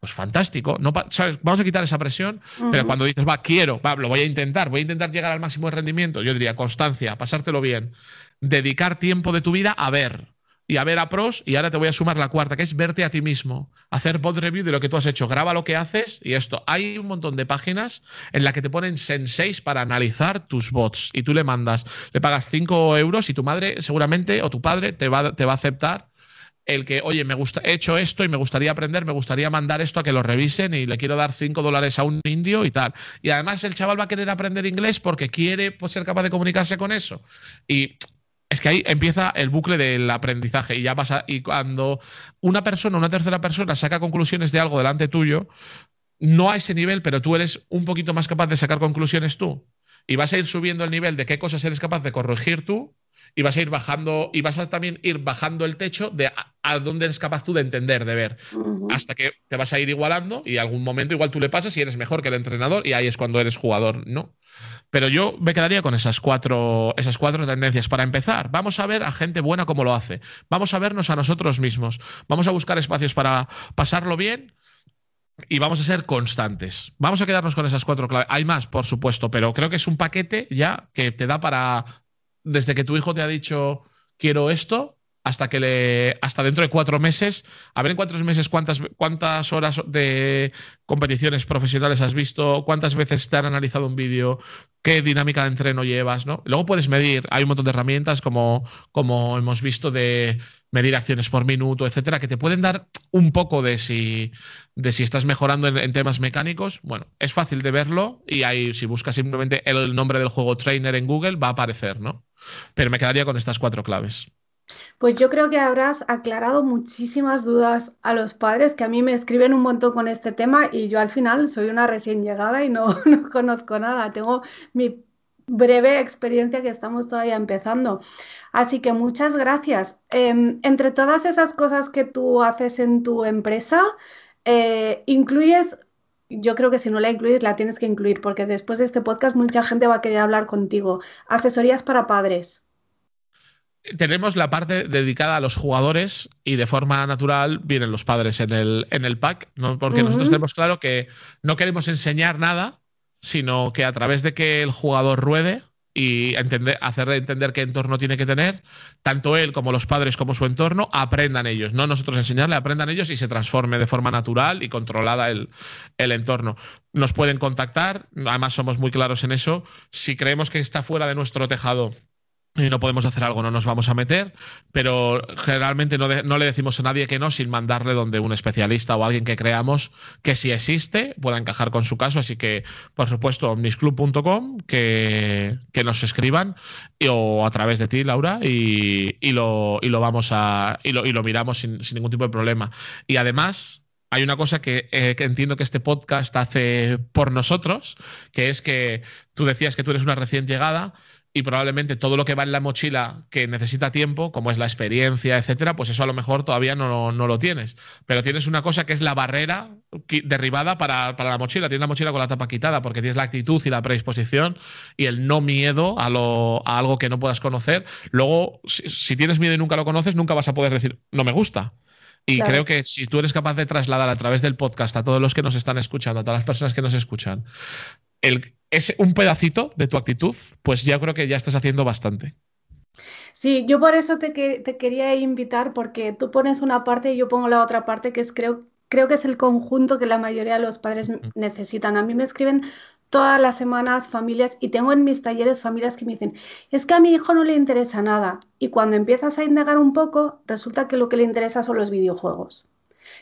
Pues fantástico. No, ¿sabes? Vamos a quitar esa presión, pero Ujú. cuando dices, lo voy a intentar llegar al máximo de rendimiento, yo diría constancia, pasártelo bien, dedicar tiempo de tu vida a ver y a ver a pros, y ahora te voy a sumar la cuarta, que es verte a ti mismo, hacer bot review de lo que tú has hecho, graba lo que haces y esto. Hay un montón de páginas en las que te ponen senseis para analizar tus bots y tú le mandas, le pagas 5 euros y tu madre seguramente o tu padre te va a aceptar el que, oye, he hecho esto y me gustaría aprender, me gustaría mandar esto a que lo revisen y le quiero dar $5 a un indio y tal. Y además el chaval va a querer aprender inglés porque quiere pues, ser capaz de comunicarse con eso. Y es que ahí empieza el bucle del aprendizaje y ya pasa. Y cuando una tercera persona, saca conclusiones de algo delante tuyo, no a ese nivel, pero tú eres un poquito más capaz de sacar conclusiones tú. Y vas a ir subiendo el nivel de qué cosas eres capaz de corregir tú y vas a ir bajando y vas a también ir bajando el techo de a dónde eres capaz tú de entender, de ver, Ujú. hasta que te vas a ir igualando y algún momento igual tú le pasas y eres mejor que el entrenador y ahí es cuando eres jugador, ¿no? Pero yo me quedaría con esas cuatro tendencias. Para empezar, vamos a ver a gente buena cómo lo hace. Vamos a vernos a nosotros mismos. Vamos a buscar espacios para pasarlo bien y vamos a ser constantes. Vamos a quedarnos con esas cuatro claves. Hay más, por supuesto, pero creo que es un paquete ya que te da para, desde que tu hijo te ha dicho quiero esto, hasta dentro de 4 meses, a ver en 4 meses cuántas horas de competiciones profesionales has visto, cuántas veces te han analizado un vídeo, qué dinámica de entreno llevas, ¿no? Luego puedes medir, hay un montón de herramientas como hemos visto de medir acciones por minuto, etcétera, que te pueden dar un poco de si estás mejorando en temas mecánicos. Bueno, es fácil de verlo y si buscas simplemente el nombre del juego Trainer en Google va a aparecer, ¿no? Pero me quedaría con estas 4 claves. Pues yo creo que habrás aclarado muchísimas dudas a los padres que a mí me escriben un montón con este tema y yo al final soy una recién llegada y no conozco nada. Tengo mi breve experiencia que estamos todavía empezando. Así que muchas gracias. Entre todas esas cosas que tú haces en tu empresa, incluyes, yo creo que si no la incluyes la tienes que incluir porque después de este podcast mucha gente va a querer hablar contigo. Asesorías para padres. Tenemos la parte dedicada a los jugadores y de forma natural vienen los padres en el pack, ¿no? Porque nosotros tenemos claro que no queremos enseñar nada, sino que a través de que el jugador ruede y hacerle entender qué entorno tiene que tener, tanto él como los padres como su entorno aprendan ellos, no nosotros enseñarle, aprendan ellos y se transforme de forma natural y controlada el entorno. Nos pueden contactar, además somos muy claros en eso, si creemos que está fuera de nuestro tejado y no podemos hacer algo, no nos vamos a meter, pero generalmente no le decimos a nadie que no sin mandarle donde un especialista o alguien que creamos que si existe pueda encajar con su caso. Así que, por supuesto, omnisclub.com, que nos escriban o a través de ti, Laura, y lo miramos sin ningún tipo de problema. Y además hay una cosa que entiendo que este podcast hace por nosotros, que es que tú decías que tú eres una recién llegada y probablemente todo lo que va en la mochila que necesita tiempo, como es la experiencia, etcétera, pues eso a lo mejor todavía no lo tienes. Pero tienes una cosa que es la barrera derribada para la mochila. Tienes la mochila con la tapa quitada porque tienes la actitud y la predisposición y el no miedo a algo que no puedas conocer. Luego, si tienes miedo y nunca lo conoces, nunca vas a poder decir, no me gusta. Y claro, creo que si tú eres capaz de trasladar a través del podcast a todos los que nos están escuchando, a todas las personas que nos escuchan, es un pedacito de tu actitud, pues ya creo que ya estás haciendo bastante. Sí, yo por eso te quería invitar, porque tú pones una parte y yo pongo la otra parte, que es creo que es el conjunto que la mayoría de los padres necesitan. A mí me escriben todas las semanas familias y tengo en mis talleres familias que me dicen, es que a mi hijo no le interesa nada. Y cuando empiezas a indagar un poco, resulta que lo que le interesa son los videojuegos.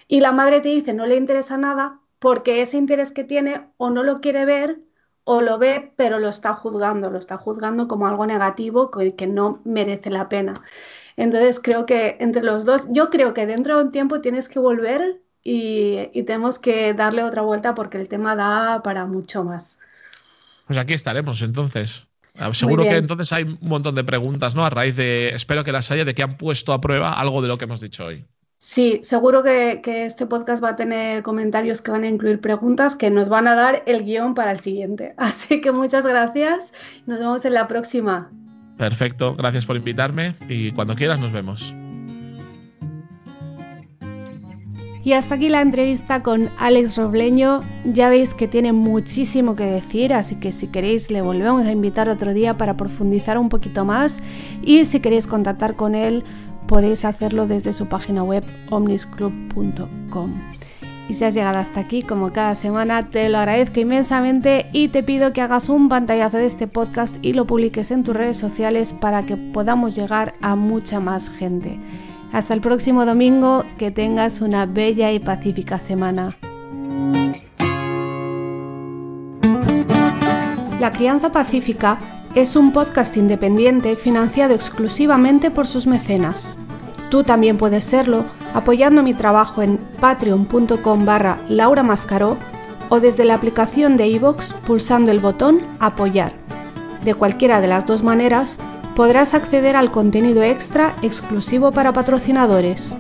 Y la madre te dice, no le interesa nada porque ese interés que tiene o no lo quiere ver o lo ve, pero lo está juzgando como algo negativo que no merece la pena. Entonces creo que entre los dos, yo creo que dentro de un tiempo tienes que volver y tenemos que darle otra vuelta porque el tema da para mucho más. Pues aquí estaremos entonces. Seguro que entonces hay un montón de preguntas, ¿no? A raíz de, espero que las haya, de que han puesto a prueba algo de lo que hemos dicho hoy. Sí, seguro que este podcast va a tener comentarios que van a incluir preguntas que nos van a dar el guión para el siguiente. Así que muchas gracias. Nos vemos en la próxima. Perfecto, gracias por invitarme y cuando quieras nos vemos. Y hasta aquí la entrevista con Alex Robleño. Ya veis que tiene muchísimo que decir, así que si queréis le volvemos a invitar otro día para profundizar un poquito más. Y si queréis contactar con él, podéis hacerlo desde su página web omnisclub.com. Y si has llegado hasta aquí, como cada semana, te lo agradezco inmensamente y te pido que hagas un pantallazo de este podcast y lo publiques en tus redes sociales para que podamos llegar a mucha más gente. Hasta el próximo domingo, que tengas una bella y pacífica semana. La Crianza Pacífica es un podcast independiente financiado exclusivamente por sus mecenas. Tú también puedes serlo apoyando mi trabajo en patreon.com/Laura Mascaró o desde la aplicación de iVoox pulsando el botón Apoyar. De cualquiera de las dos maneras, podrás acceder al contenido extra exclusivo para patrocinadores.